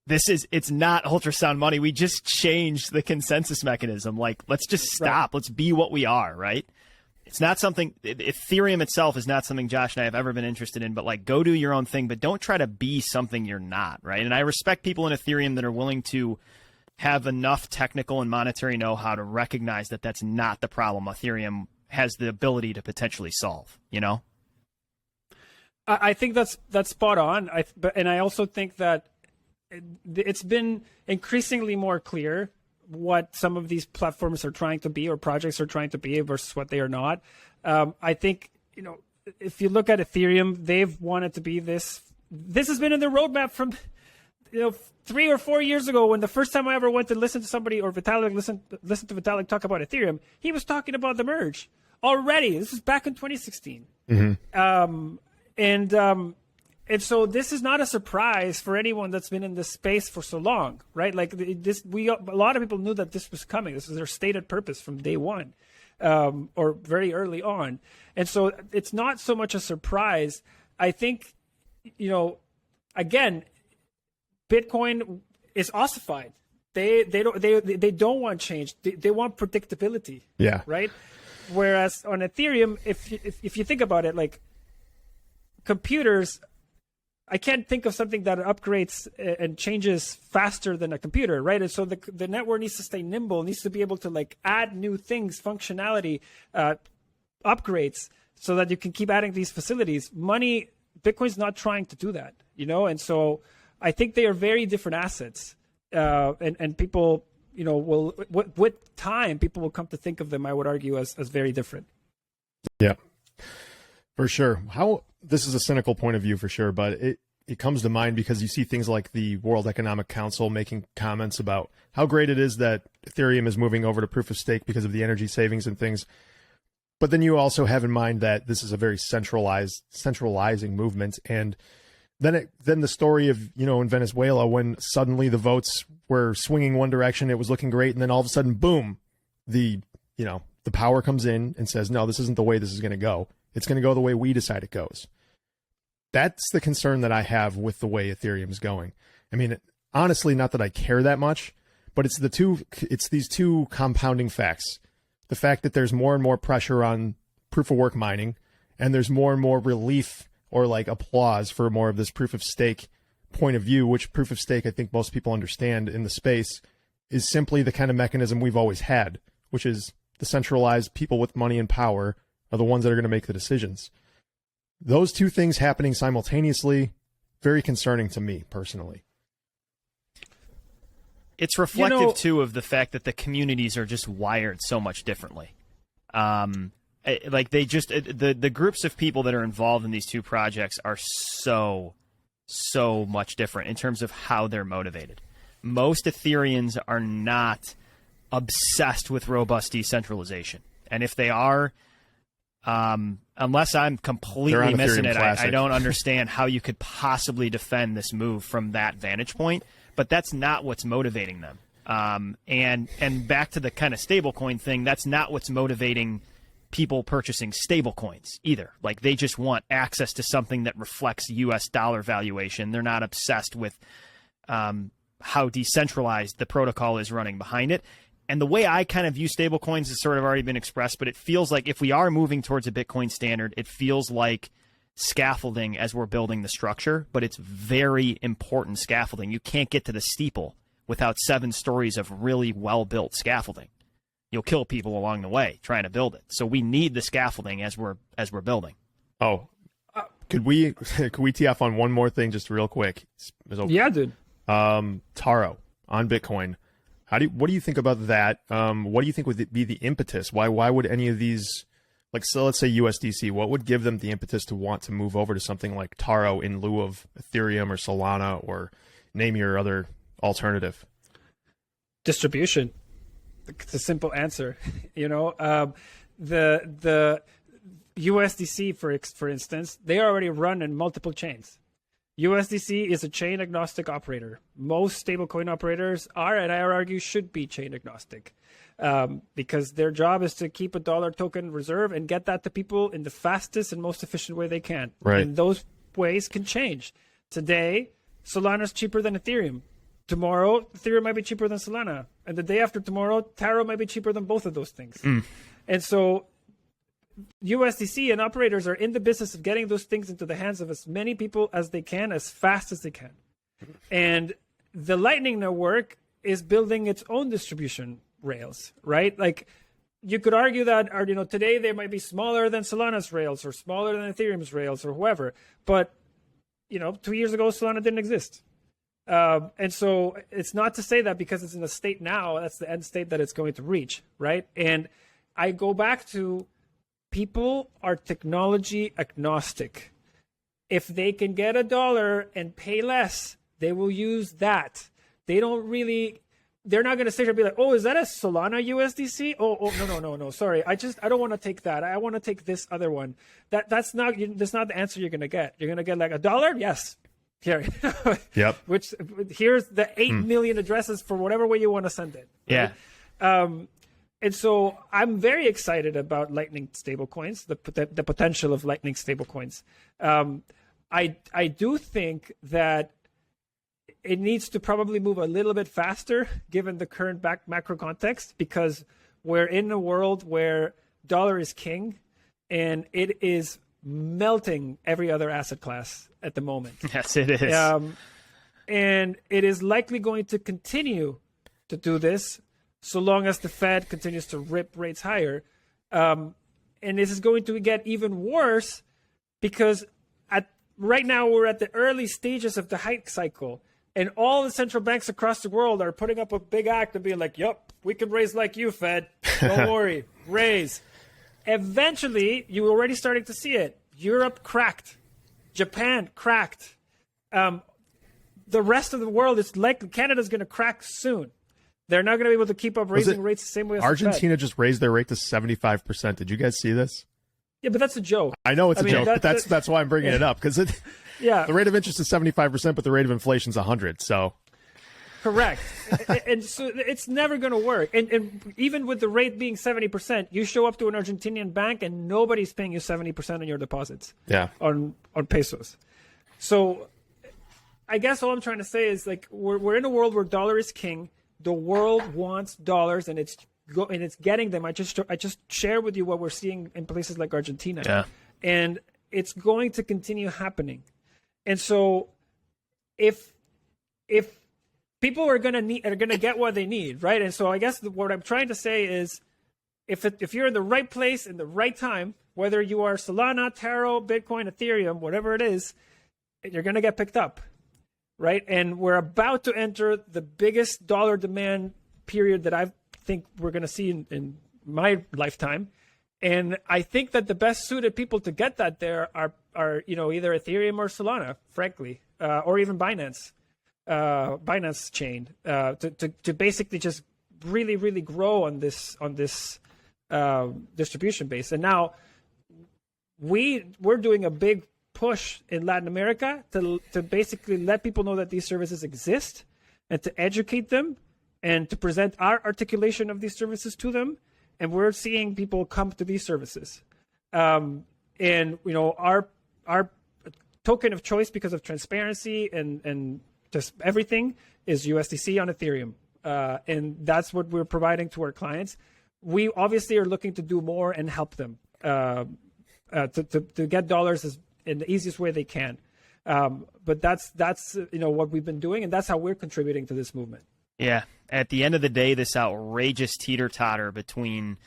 it's not ultrasound money. We just changed the consensus mechanism. Like, let's just stop. Right. Let's be what we are, right? It's not something, Ethereum itself is not something Josh and I have ever been interested in, but like go do your own thing, but don't try to be something you're not, right? And I respect people in Ethereum that are willing to have enough technical and monetary know-how to recognize that that's not the problem Ethereum has the ability to potentially solve, I think that's spot on. And I also think that it's been increasingly more clear what some of these platforms are trying to be or projects are trying to be versus what they are not. I think, if you look at Ethereum, they've wanted to be this. This has been in their roadmap from, 3 or 4 years ago when the first time I ever went to listen to somebody or Vitalik listen to Vitalik talk about Ethereum, he was talking about the merge already. This is back in 2016. Mm-hmm. And so this is not a surprise for anyone that's been in this space for so long, right? Like a lot of people knew that this was coming. This is their stated purpose from day one, or very early on. And so it's not so much a surprise. I think, again, Bitcoin is ossified. They don't want change. They want predictability. Yeah. Right. Whereas on Ethereum, if you think about it, like computers, I can't think of something that upgrades and changes faster than a computer, right? And so the network needs to stay nimble, needs to be able to like add new things, functionality, upgrades, so that you can keep adding these facilities. Bitcoin's not trying to do that, and so I think they are very different assets, and people, will with time people will come to think of them, I would argue, as very different. Yeah, for sure. This is a cynical point of view for sure, but it comes to mind because you see things like the World Economic Council making comments about how great it is that Ethereum is moving over to proof of stake because of the energy savings and things. But then you also have in mind that this is a very centralizing movement. And then the story of, in Venezuela, when suddenly the votes were swinging one direction, it was looking great. And then all of a sudden, boom, the power comes in and says, no, this isn't the way this is going to go. It's going to go the way we decide it goes. That's the concern that I have with the way Ethereum is going. I mean, honestly, not that I care that much, but it's these two compounding facts. The fact that there's more and more pressure on proof of work mining, and there's more and more relief or like applause for more of this proof of stake point of view, which proof of stake, I think most people understand in the space, is simply the kind of mechanism we've always had, which is the centralized people with money and power are the ones that are going to make the decisions. Those two things happening simultaneously, very concerning to me personally. It's reflective, too, of the fact that the communities are just wired so much differently. Like the groups of people that are involved in these two projects are so much different in terms of how they're motivated. Most Ethereans are not obsessed with robust decentralization. And if they are, unless I'm completely missing it, I don't understand how you could possibly defend this move from that vantage point. But that's not what's motivating them. And back to the kind of stablecoin thing, that's not what's motivating people purchasing stablecoins either. Like, they just want access to something that reflects US dollar valuation. They're not obsessed with how decentralized the protocol is running behind it. And the way I kind of view stablecoins has sort of already been expressed, but it feels like if we are moving towards a Bitcoin standard, it feels like scaffolding as we're building the structure, but it's very important scaffolding. You can't get to the steeple without 7 stories of really well-built scaffolding. You'll kill people along the way trying to build it. So we need the scaffolding as we're building. Oh, could we tee off on one more thing just real quick? Yeah, dude. Taro on Bitcoin. What do you think about that? What do you think would be the impetus? Why would any of these, like, so let's say USDC, what would give them the impetus to want to move over to something like Taro in lieu of Ethereum or Solana, or name your other alternative? Distribution. It's a simple answer. The USDC, for instance, they already run in multiple chains. USDC is a chain agnostic operator. Most stablecoin operators are, and I argue should be, chain agnostic. Because their job is to keep a dollar token reserve and get that to people in the fastest and most efficient way they can. Right. And those ways can change. Today, Solana's cheaper than Ethereum. Tomorrow, Ethereum might be cheaper than Solana. And the day after tomorrow, Taro might be cheaper than both of those things. And so USDC and operators are in the business of getting those things into the hands of as many people as they can, as fast as they can. And the Lightning Network is building its own distribution rails, right? Like, you could argue that, today they might be smaller than Solana's rails or smaller than Ethereum's rails or whoever. But, 2 years ago, Solana didn't exist. And so it's not to say that because it's in a state now, that's the end state that it's going to reach, right? And I go back to, people are technology agnostic. If they can get $1 and pay less, they will use that. They're not going to sit here and be like, oh, is that a Solana USDC? Oh, no. Sorry. I don't want to take that. I want to take this other one. That's not the answer you're going to get. You're going to get like $1? Yes. Here. Yep. Here's the 8 million addresses for whatever way you want to send it. Right? Yeah. And so I'm very excited about Lightning stablecoins, the potential of Lightning stablecoins. I do think that it needs to probably move a little bit faster given the current macro context, because we're in a world where dollar is king and it is melting every other asset class at the moment. Yes, it is. And it is likely going to continue to do this so long as the Fed continues to rip rates higher. And this is going to get even worse because right now we're at the early stages of the hike cycle. And all the central banks across the world are putting up a big act and being like, yep, we can raise like you, Fed. Don't worry, raise. Eventually, you're already starting to see it. Europe cracked. Japan cracked. The rest of the world is likely, Canada's going to crack soon. They're not going to be able to keep up raising rates the same way as Argentina just raised their rate to 75%. Did you guys see this? Yeah, but that's a joke. I know it's a joke, but that's why I'm bringing it up, because the rate of interest is 75%, but the rate of inflation is 100. So, correct, and so it's never going to work. And even with the rate being 70%, you show up to an Argentinian bank and nobody's paying you 70% on your deposits. Yeah, on pesos. So, I guess all I'm trying to say is like we're in a world where dollar is king. The world wants dollars, and it's getting them. I just share with you what we're seeing in places like Argentina, and it's going to continue happening. And so, if people are gonna get what they need, right? And so I guess what I'm trying to say is, if you're in the right place in the right time, whether you are Solana, Taro, Bitcoin, Ethereum, whatever it is, you're gonna get picked up, right? And we're about to enter the biggest dollar demand period that I think we're gonna see in my lifetime. And I think that the best suited people to get that there are either Ethereum or Solana, frankly, or even Binance chain, to basically just really, really grow on this distribution base. And now we're doing a big push in Latin America to basically let people know that these services exist and to educate them and to present our articulation of these services to them. And we're seeing people come to these services. And our token of choice because of transparency and just everything is USDC on Ethereum. And that's what we're providing to our clients. We obviously are looking to do more and help them to get dollars in the easiest way they can. But that's what we've been doing, and that's how we're contributing to this movement. Yeah. At the end of the day, this outrageous teeter-totter between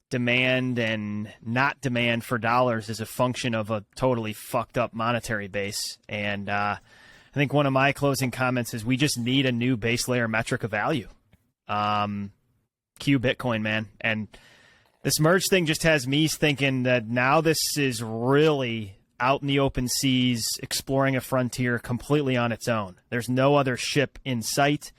demand and not demand for dollars is a function of a totally fucked up monetary base. And I think one of my closing comments is we just need a new base layer metric of value. Q Bitcoin, man. And this merge thing just has me thinking that now this is really out in the open seas, exploring a frontier completely on its own. There's no other ship in sight.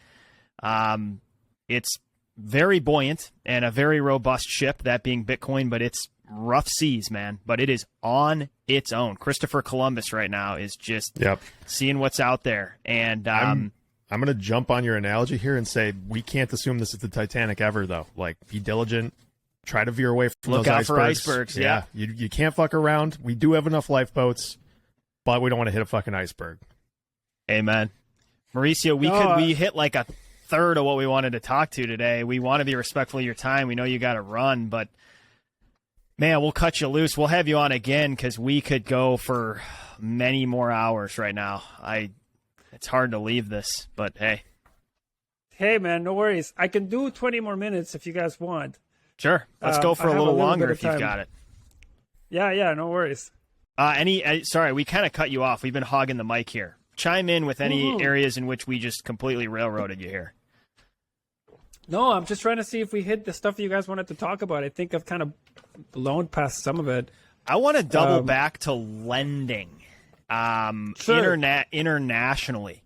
It's very buoyant and a very robust ship, that being Bitcoin, but it's rough seas, man. But it is on its own. Christopher Columbus right now is just seeing what's out there. And I'm going to jump on your analogy here and say we can't assume this is the Titanic ever, though. Like, be diligent. Try to veer away from those icebergs. Look out for icebergs, yeah. You can't fuck around. We do have enough lifeboats, but we don't want to hit a fucking iceberg. Amen. Mauricio, we hit like a third of what we wanted to talk to today. We want to be respectful of your time. We know you got to run, but man, we'll cut you loose. We'll have you on again because we could go for many more hours right now. It's hard to leave this, but hey. Hey, man, no worries. I can do 20 more minutes if you guys want. Sure. Let's go for a little longer if you've got it. Yeah, no worries. Sorry, we kind of cut you off. We've been hogging the mic here. Chime in with any areas in which we just completely railroaded you here. No, I'm just trying to see if we hit the stuff you guys wanted to talk about. I think I've kind of blown past some of it. I want to double back to lending internationally.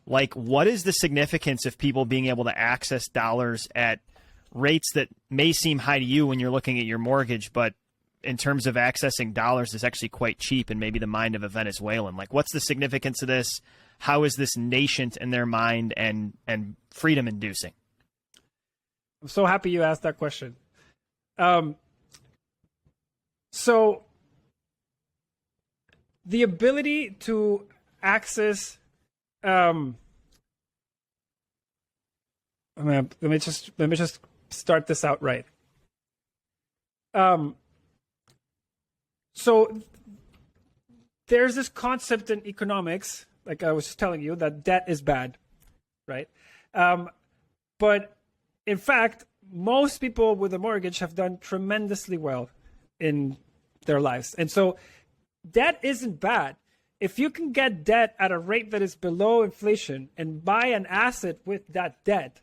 Like, what is the significance of people being able to access dollars at rates that may seem high to you when you're looking at your mortgage, but in terms of accessing dollars is actually quite cheap in maybe the mind of a Venezuelan? Like, what's the significance of this? How is this nascent in their mind and freedom inducing? I'm so happy you asked that question. So the ability to access let me just start this out right. So there's this concept in economics, like I was telling you, that debt is bad, right? But in fact, most people with a mortgage have done tremendously well in their lives. And so debt isn't bad. If you can get debt at a rate that is below inflation and buy an asset with that debt,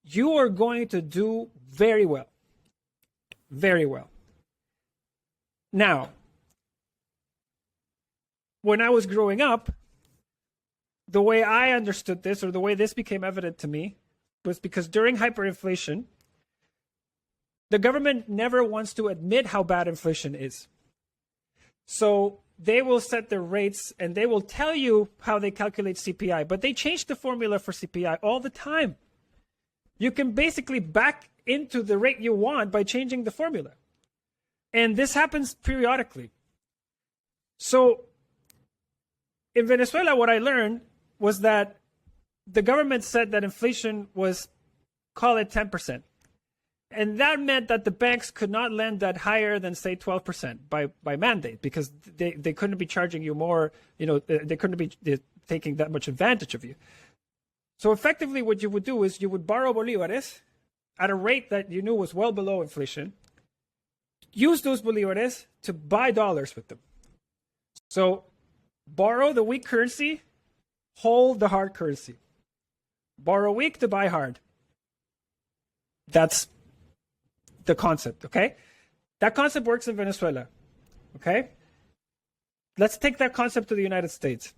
you are going to do very well. Very well. Now, when I was growing up, the way I understood this, or the way this became evident to me, was because during hyperinflation, the government never wants to admit how bad inflation is. So they will set their rates and they will tell you how they calculate CPI, but they change the formula for CPI all the time. You can basically back into the rate you want by changing the formula. And this happens periodically. So in Venezuela, what I learned was that the government said that inflation was, call it 10%. And that meant that the banks could not lend at higher than, say, 12% by mandate, because they couldn't be charging you more, they couldn't be taking that much advantage of you. So effectively what you would do is you would borrow bolívares at a rate that you knew was well below inflation, use those bolívares to buy dollars with them. So borrow the weak currency, hold the hard currency. Borrow weak to buy hard. That's the concept, okay? That concept works in Venezuela, okay? Let's take that concept to the United States.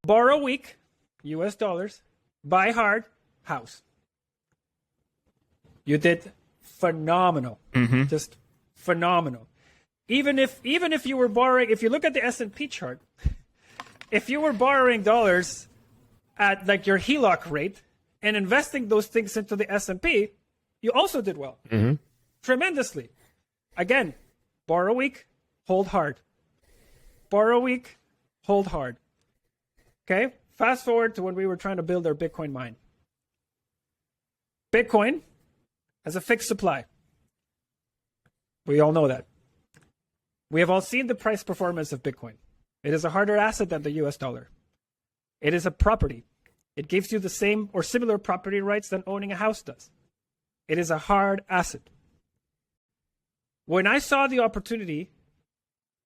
Borrow weak, US dollars, buy hard, house. You did phenomenal. Mm-hmm. Just phenomenal. Even if you were borrowing, if you look at the S&P chart, if you were borrowing dollars at like your HELOC rate and investing those things into the S&P, you also did well. Mm-hmm. Tremendously. Again, borrow weak, hold hard. Borrow weak, hold hard. Okay? Fast forward to when we were trying to build our Bitcoin mine. Bitcoin has a fixed supply. We all know that. We have all seen the price performance of Bitcoin. It is a harder asset than the US dollar. It is a property. It gives you the same or similar property rights than owning a house does. It is a hard asset. When I saw the opportunity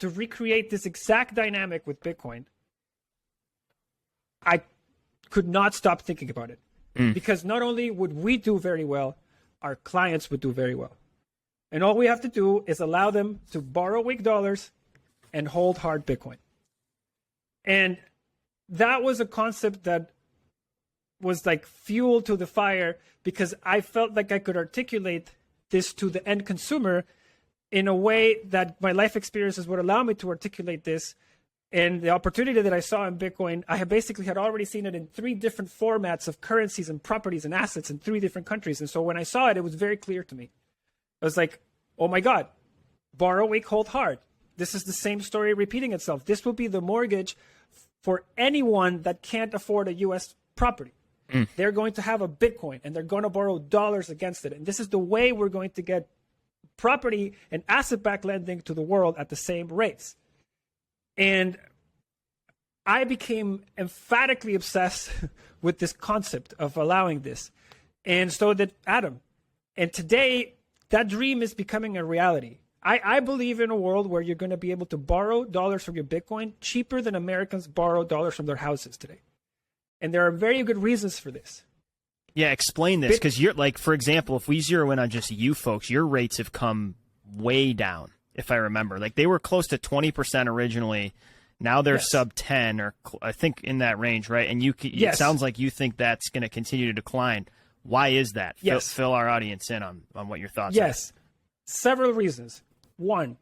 to recreate this exact dynamic with Bitcoin, I could not stop thinking about it. Because not only would we do very well, our clients would do very well. And all we have to do is allow them to borrow weak dollars and hold hard Bitcoin. And that was a concept that was like fuel to the fire, because I felt like I could articulate this to the end consumer in a way that my life experiences would allow me to articulate this. And the opportunity that I saw in Bitcoin, I had already seen it in 3 different formats of currencies and properties and assets in 3 different countries. And so when I saw it, it was very clear to me. I was like, oh my God, borrow weak, hold hard. This is the same story repeating itself. This will be the mortgage for anyone that can't afford a U.S. property. They're going to have a Bitcoin and they're going to borrow dollars against it. And this is the way we're going to get property and asset-backed lending to the world at the same rates. And I became emphatically obsessed with this concept of allowing this. And so did Adam. And today, that dream is becoming a reality. I believe in a world where you're going to be able to borrow dollars from your Bitcoin cheaper than Americans borrow dollars from their houses today. And there are very good reasons for this. Yeah, explain this, because you're like, for example, if we zero in on just you folks, your rates have come way down, if I remember. Like they were close to 20% originally. Now they're sub 10, or I think in that range, right? And it sounds like you think that's going to continue to decline. Why is that? Yes. Fill our audience in on what your thoughts are. Yes, several reasons. 1,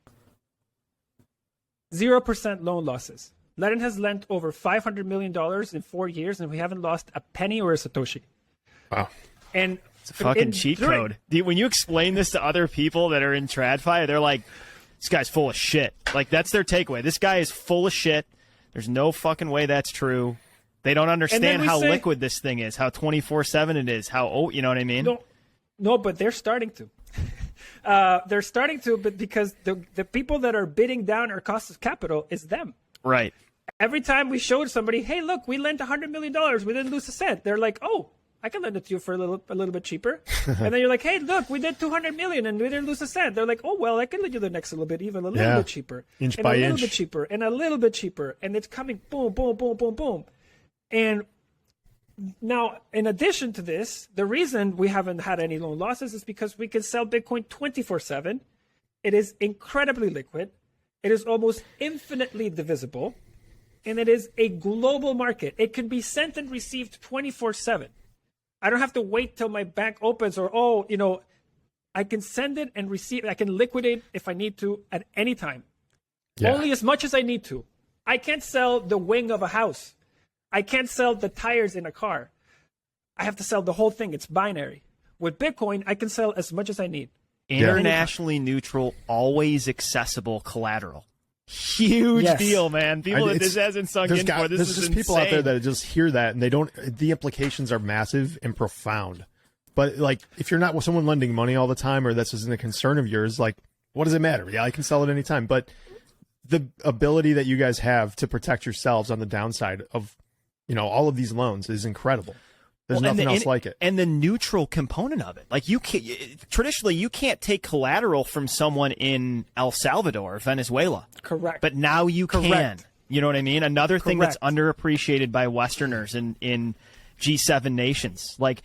0% loan losses. Ledn has lent over $500 million in 4 years, and we haven't lost a penny or a Satoshi. Wow. And it's a fucking cheat code. When you explain this to other people that are in TradFi, they're like, this guy's full of shit. Like, that's their takeaway. This guy is full of shit. There's no fucking way that's true. They don't understand how liquid this thing is, how 24/7 it is, how you know what I mean? No, but they're starting to. They're starting to, but because the people that are bidding down our cost of capital is them. Right. Every time we showed somebody, hey, look, we lent $100 million, we didn't lose a cent. They're like, oh, I can lend it to you for a little bit cheaper. And then you're like, hey, look, we did 200 million and we didn't lose a cent. They're like, oh, well, I can lend you the next little bit, even a little bit cheaper, inch and by a little inch. bit cheaper, and a little bit cheaper, and it's coming, boom, boom, boom, boom, boom. And now, in addition to this, the reason we haven't had any loan losses is because we can sell Bitcoin 24/7. It is incredibly liquid. It is almost infinitely divisible. And it is a global market. It can be sent and received 24/7. I don't have to wait till my bank opens or, I can send it and receive. I can liquidate if I need to at any time. Yeah. Only as much as I need to. I can't sell the wing of a house. I can't sell the tires in a car. I have to sell the whole thing. It's binary. With Bitcoin, I can sell as much as I need. Internationally neutral, always accessible collateral. Huge deal, man. People that this hasn't sunk in for, this is just insane. People out there that just hear that and they don't, the implications are massive and profound. But like, if you're not with someone lending money all the time, or this isn't a concern of yours, like, what does it matter? Yeah, I can sell it anytime. But the ability that you guys have to protect yourselves on the downside of, all of these loans is incredible. There's nothing else like it. And the neutral component of it. Like traditionally, you can't take collateral from someone in El Salvador, Venezuela. Correct. But now you can. You know what I mean? Another thing that's underappreciated by Westerners in G7 nations. Like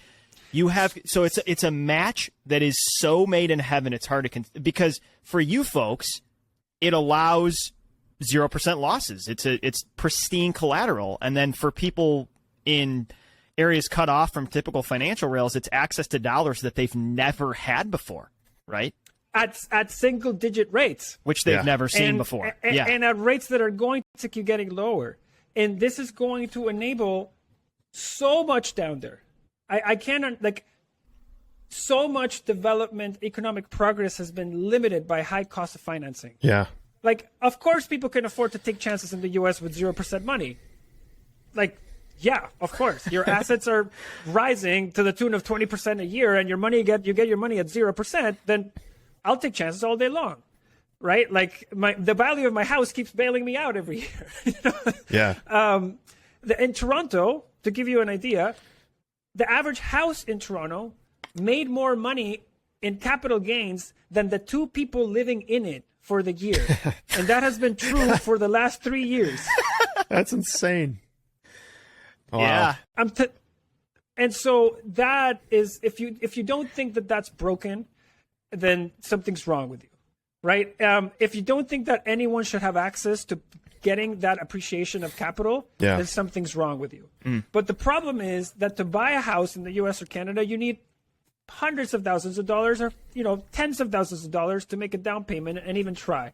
you have, so it's a match that is so made in heaven. It's hard to, because for you folks, it allows 0% losses. It's pristine collateral. And then for people in areas cut off from typical financial rails, it's access to dollars that they've never had before, right? At single digit rates, which they've never seen before. And at rates that are going to keep getting lower. And this is going to enable so much down there. I cannot, so much development, economic progress has been limited by high cost of financing. Yeah. Of course people can afford to take chances in the US with 0% money. Yeah, of course. Your assets are rising to the tune of 20% a year, and you get your money at 0%, then I'll take chances all day long, right? The value of my house keeps bailing me out every year. Yeah. In Toronto, to give you an idea, the average house in Toronto made more money in capital gains than the two people living in it for the year. And that has been true for the last 3 years. That's insane. Wow. Yeah. And so that is, if you don't think that that's broken, then something's wrong with you, right? If you don't think that anyone should have access to getting that appreciation of capital, then something's wrong with you. But the problem is that to buy a house in the US or Canada, you need hundreds of thousands of dollars or, tens of thousands of dollars to make a down payment and even try.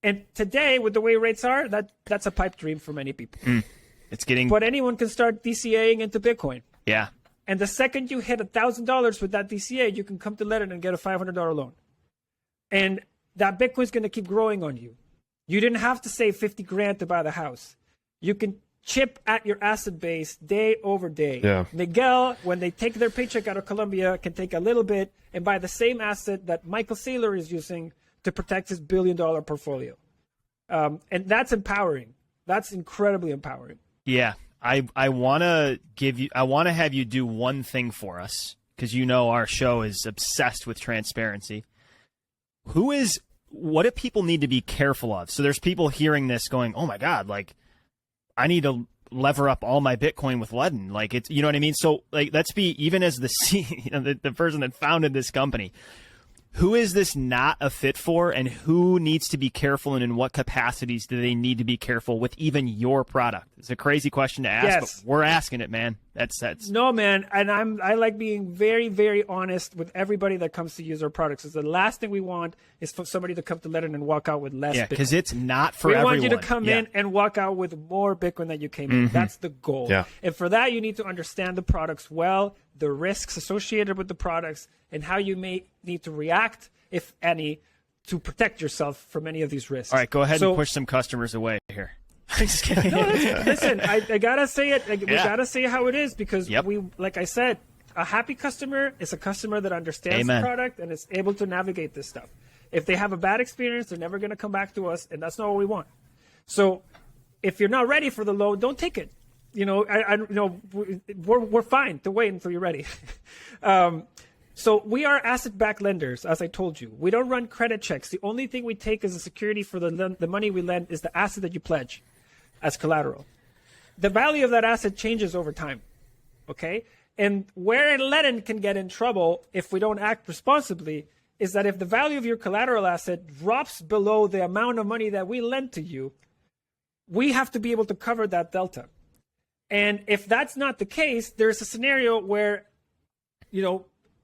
And today, with the way rates are, that's a pipe dream for many people. But anyone can start DCAing into Bitcoin. Yeah. And the second you hit $1,000 with that DCA, you can come to Ledn and get a $500 loan. And that Bitcoin's going to keep growing on you. You didn't have to save 50 grand to buy the house. You can chip at your asset base day over day. Yeah. Miguel, when they take their paycheck out of Colombia, can take a little bit and buy the same asset that Michael Saylor is using to protect his $1 billion portfolio. And that's empowering. That's incredibly empowering. Yeah. I want to have you do one thing for us, because our show is obsessed with transparency. What do people need to be careful of? So there's people hearing this going, oh my God, I need to lever up all my Bitcoin with Ledn. It's, you know what I mean? So let's be, even as the person that founded this company, who is this not a fit for, and who needs to be careful, and in what capacities do they need to be careful with even your product? It's a crazy question to ask, but we're asking it, man. That's no, man. And I like being very, very honest with everybody that comes to use our products. Because the last thing we want is for somebody to come to Ledn and walk out with less. Yeah, because it's not for everyone. We want you to come in and walk out with more Bitcoin than you came in. That's the goal. Yeah. And for that, you need to understand the products well, the risks associated with the products, and how you may need to react, if any, to protect yourself from any of these risks. All right, go ahead and push some customers away here. Just kidding. No, listen, I gotta say it. We gotta say how it is, because we, like I said, a happy customer is a customer that understands the product and is able to navigate this stuff. If they have a bad experience, they're never gonna come back to us, and that's not what we want. So, if you're not ready for the loan, don't take it. We're fine to wait until you're ready. So we are asset-backed lenders, as I told you. We don't run credit checks. The only thing we take as a security for the money we lend is the asset that you pledge as collateral. The value of that asset changes over time, okay? And where Ledn can get in trouble if we don't act responsibly is that if the value of your collateral asset drops below the amount of money that we lend to you, we have to be able to cover that delta. And if that's not the case, there's a scenario where,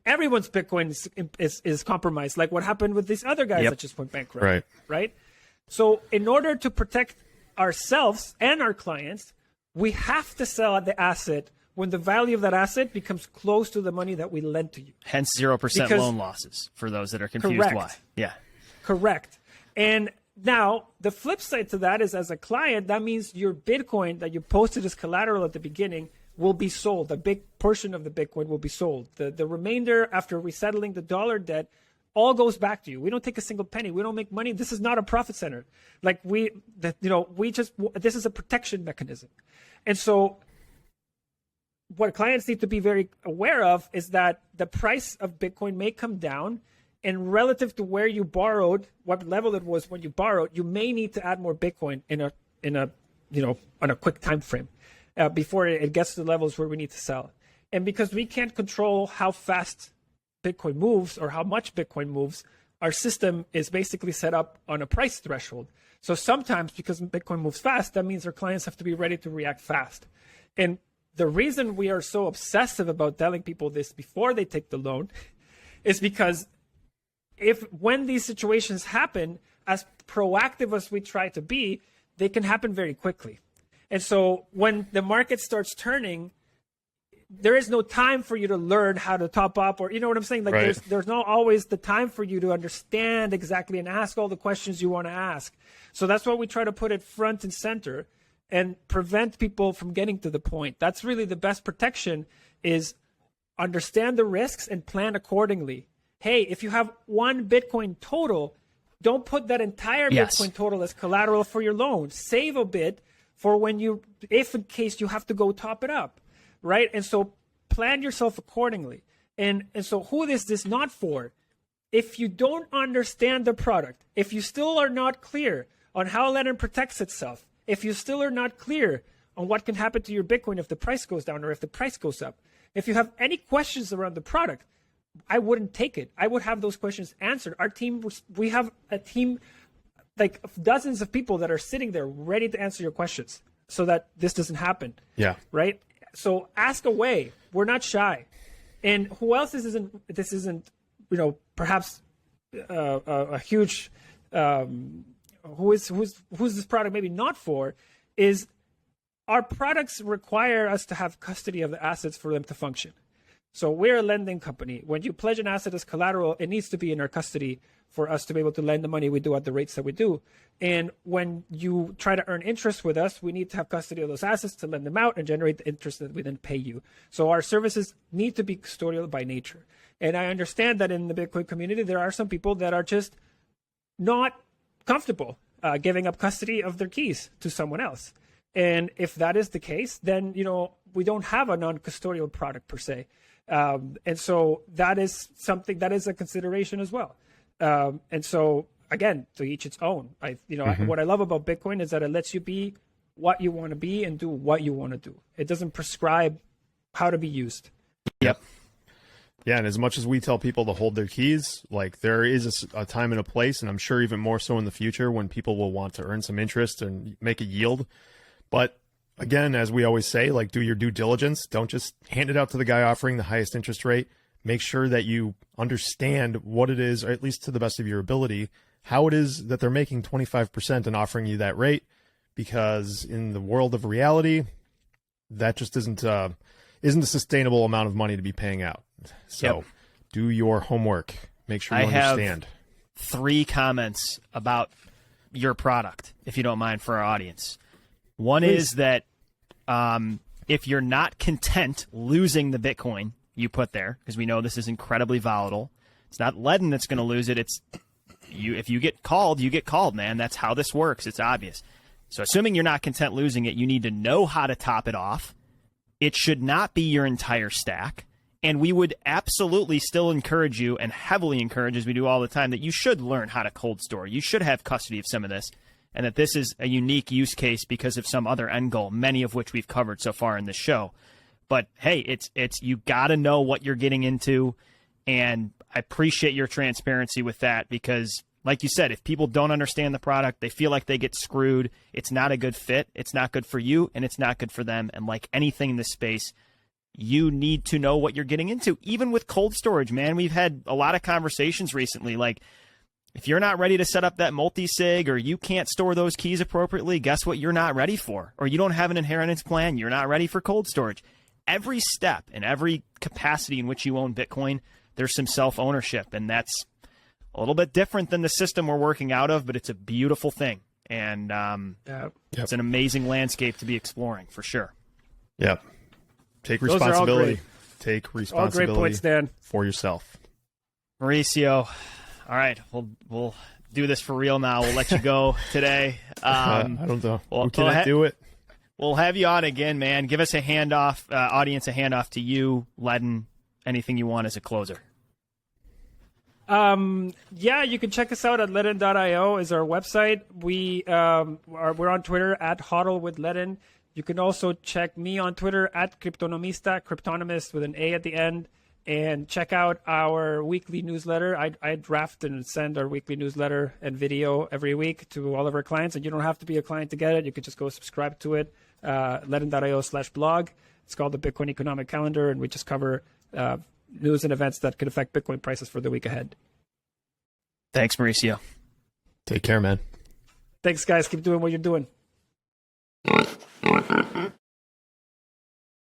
everyone's Bitcoin is compromised, like what happened with these other guys that just went bankrupt. Right? So in order to protect ourselves and our clients, we have to sell the asset when the value of that asset becomes close to the money that we lent to you. Hence 0% loan losses for those that are confused why. Yeah. Correct. And now the flip side to that is, as a client, that means your Bitcoin that you posted as collateral at the beginning will be sold. A big portion of the Bitcoin will be sold. The remainder, after resettling the dollar debt, all goes back to you. We don't take a single penny. We don't make money. This is not a profit center. Like this is a protection mechanism. And so what clients need to be very aware of is that the price of Bitcoin may come down, and relative to where you borrowed, what level it was when you borrowed, you may need to add more Bitcoin on a quick time frame. Before it gets to the levels where we need to sell. And because we can't control how fast Bitcoin moves or how much Bitcoin moves, our system is basically set up on a price threshold. So sometimes, because Bitcoin moves fast, that means our clients have to be ready to react fast. And the reason we are so obsessive about telling people this before they take the loan is because when these situations happen, as proactive as we try to be, they can happen very quickly. And so when the market starts turning, there is no time for you to learn how to top up, or you know what I'm saying? Like there's not always the time for you to understand exactly and ask all the questions you want to ask. So that's why we try to put it front and center and prevent people from getting to the point. That's really the best protection, is understand the risks and plan accordingly. Hey, if you have one Bitcoin total, don't put that entire Bitcoin total as collateral for your loan. Save a bit for if in case you have to go top it up, right? And so plan yourself accordingly. And so who is this not for? If you don't understand the product, if you still are not clear on how Ledn protects itself, if you still are not clear on what can happen to your Bitcoin if the price goes down or if the price goes up, if you have any questions around the product, I wouldn't take it. I would have those questions answered. Our team, we have a team like dozens of people that are sitting there ready to answer your questions so that this doesn't happen. Yeah. Right? So ask away. We're not shy. And who else this isn't, perhaps a huge, who's this product maybe not for, is our products require us to have custody of the assets for them to function. So we're a lending company. When you pledge an asset as collateral, it needs to be in our custody for us to be able to lend the money we do at the rates that we do. And when you try to earn interest with us, we need to have custody of those assets to lend them out and generate the interest that we then pay you. So our services need to be custodial by nature. And I understand that in the Bitcoin community, there are some people that are just not comfortable giving up custody of their keys to someone else. And if that is the case, then, we don't have a non-custodial product per se. And so that is something that is a consideration as well. And so again, to each its own. What I love about Bitcoin is that it lets you be what you want to be and do what you want to do. It doesn't prescribe how to be used. Yep. Yeah, and as much as we tell people to hold their keys, like there is a time and a place, and I'm sure even more so in the future when people will want to earn some interest and make a yield. But again, as we always say, like do your due diligence. Don't just hand it out to the guy offering the highest interest rate. Make sure that you understand what it is, or at least to the best of your ability, how it is that they're making 25% and offering you that rate, because in the world of reality, that just isn't a sustainable amount of money to be paying out. So do your homework. Make sure you understand. I have 3 comments about your product, if you don't mind, for our audience. One Please. is that if you're not content losing the Bitcoin you put there, because we know this is incredibly volatile, it's not Ledn that's going to lose it. It's you. If you get called, you get called, man. That's how this works. It's obvious. So assuming you're not content losing it, you need to know how to top it off. It should not be your entire stack. And we would absolutely still encourage you, and heavily encourage, as we do all the time, that you should learn how to cold store. You should have custody of some of this, and that this is a unique use case because of some other end goal, many of which we've covered so far in this show. But hey, it's you got to know what you're getting into, and I appreciate your transparency with that because, like you said, if people don't understand the product, they feel like they get screwed. It's not a good fit. It's not good for you, and it's not good for them. And like anything in this space, you need to know what you're getting into. Even with cold storage, man, we've had a lot of conversations recently. Like, if you're not ready to set up that multi-sig, or you can't store those keys appropriately, guess what you're not ready for? Or you don't have an inheritance plan, you're not ready for cold storage. Every step and every capacity in which you own Bitcoin, there's some self-ownership, and that's a little bit different than the system we're working out of, but it's a beautiful thing. And it's an amazing landscape to be exploring, for sure. Yep. Take responsibility. Take responsibility. All great points, Dan. For yourself. Mauricio, all right, we'll do this for real now. We'll let you go today. I don't know. Who can I do it? We'll have you on again, man. Give us a handoff, audience, a handoff to you, Ledn. Anything you want as a closer. You can check us out at Ledn.io is our website. We're on Twitter at HODL with Ledn. You can also check me on Twitter at Cryptonomista, Cryptonomist with an A at the end, and check out our weekly newsletter. I draft and send our weekly newsletter and video every week to all of our clients, and you don't have to be a client to get it. You can just go subscribe to it, Ledn.io/blog. It's called the Bitcoin Economic Calendar, and we just cover news and events that could affect Bitcoin prices for the week ahead. Thanks, Mauricio. Take care, man. Thanks, guys. Keep doing what you're doing.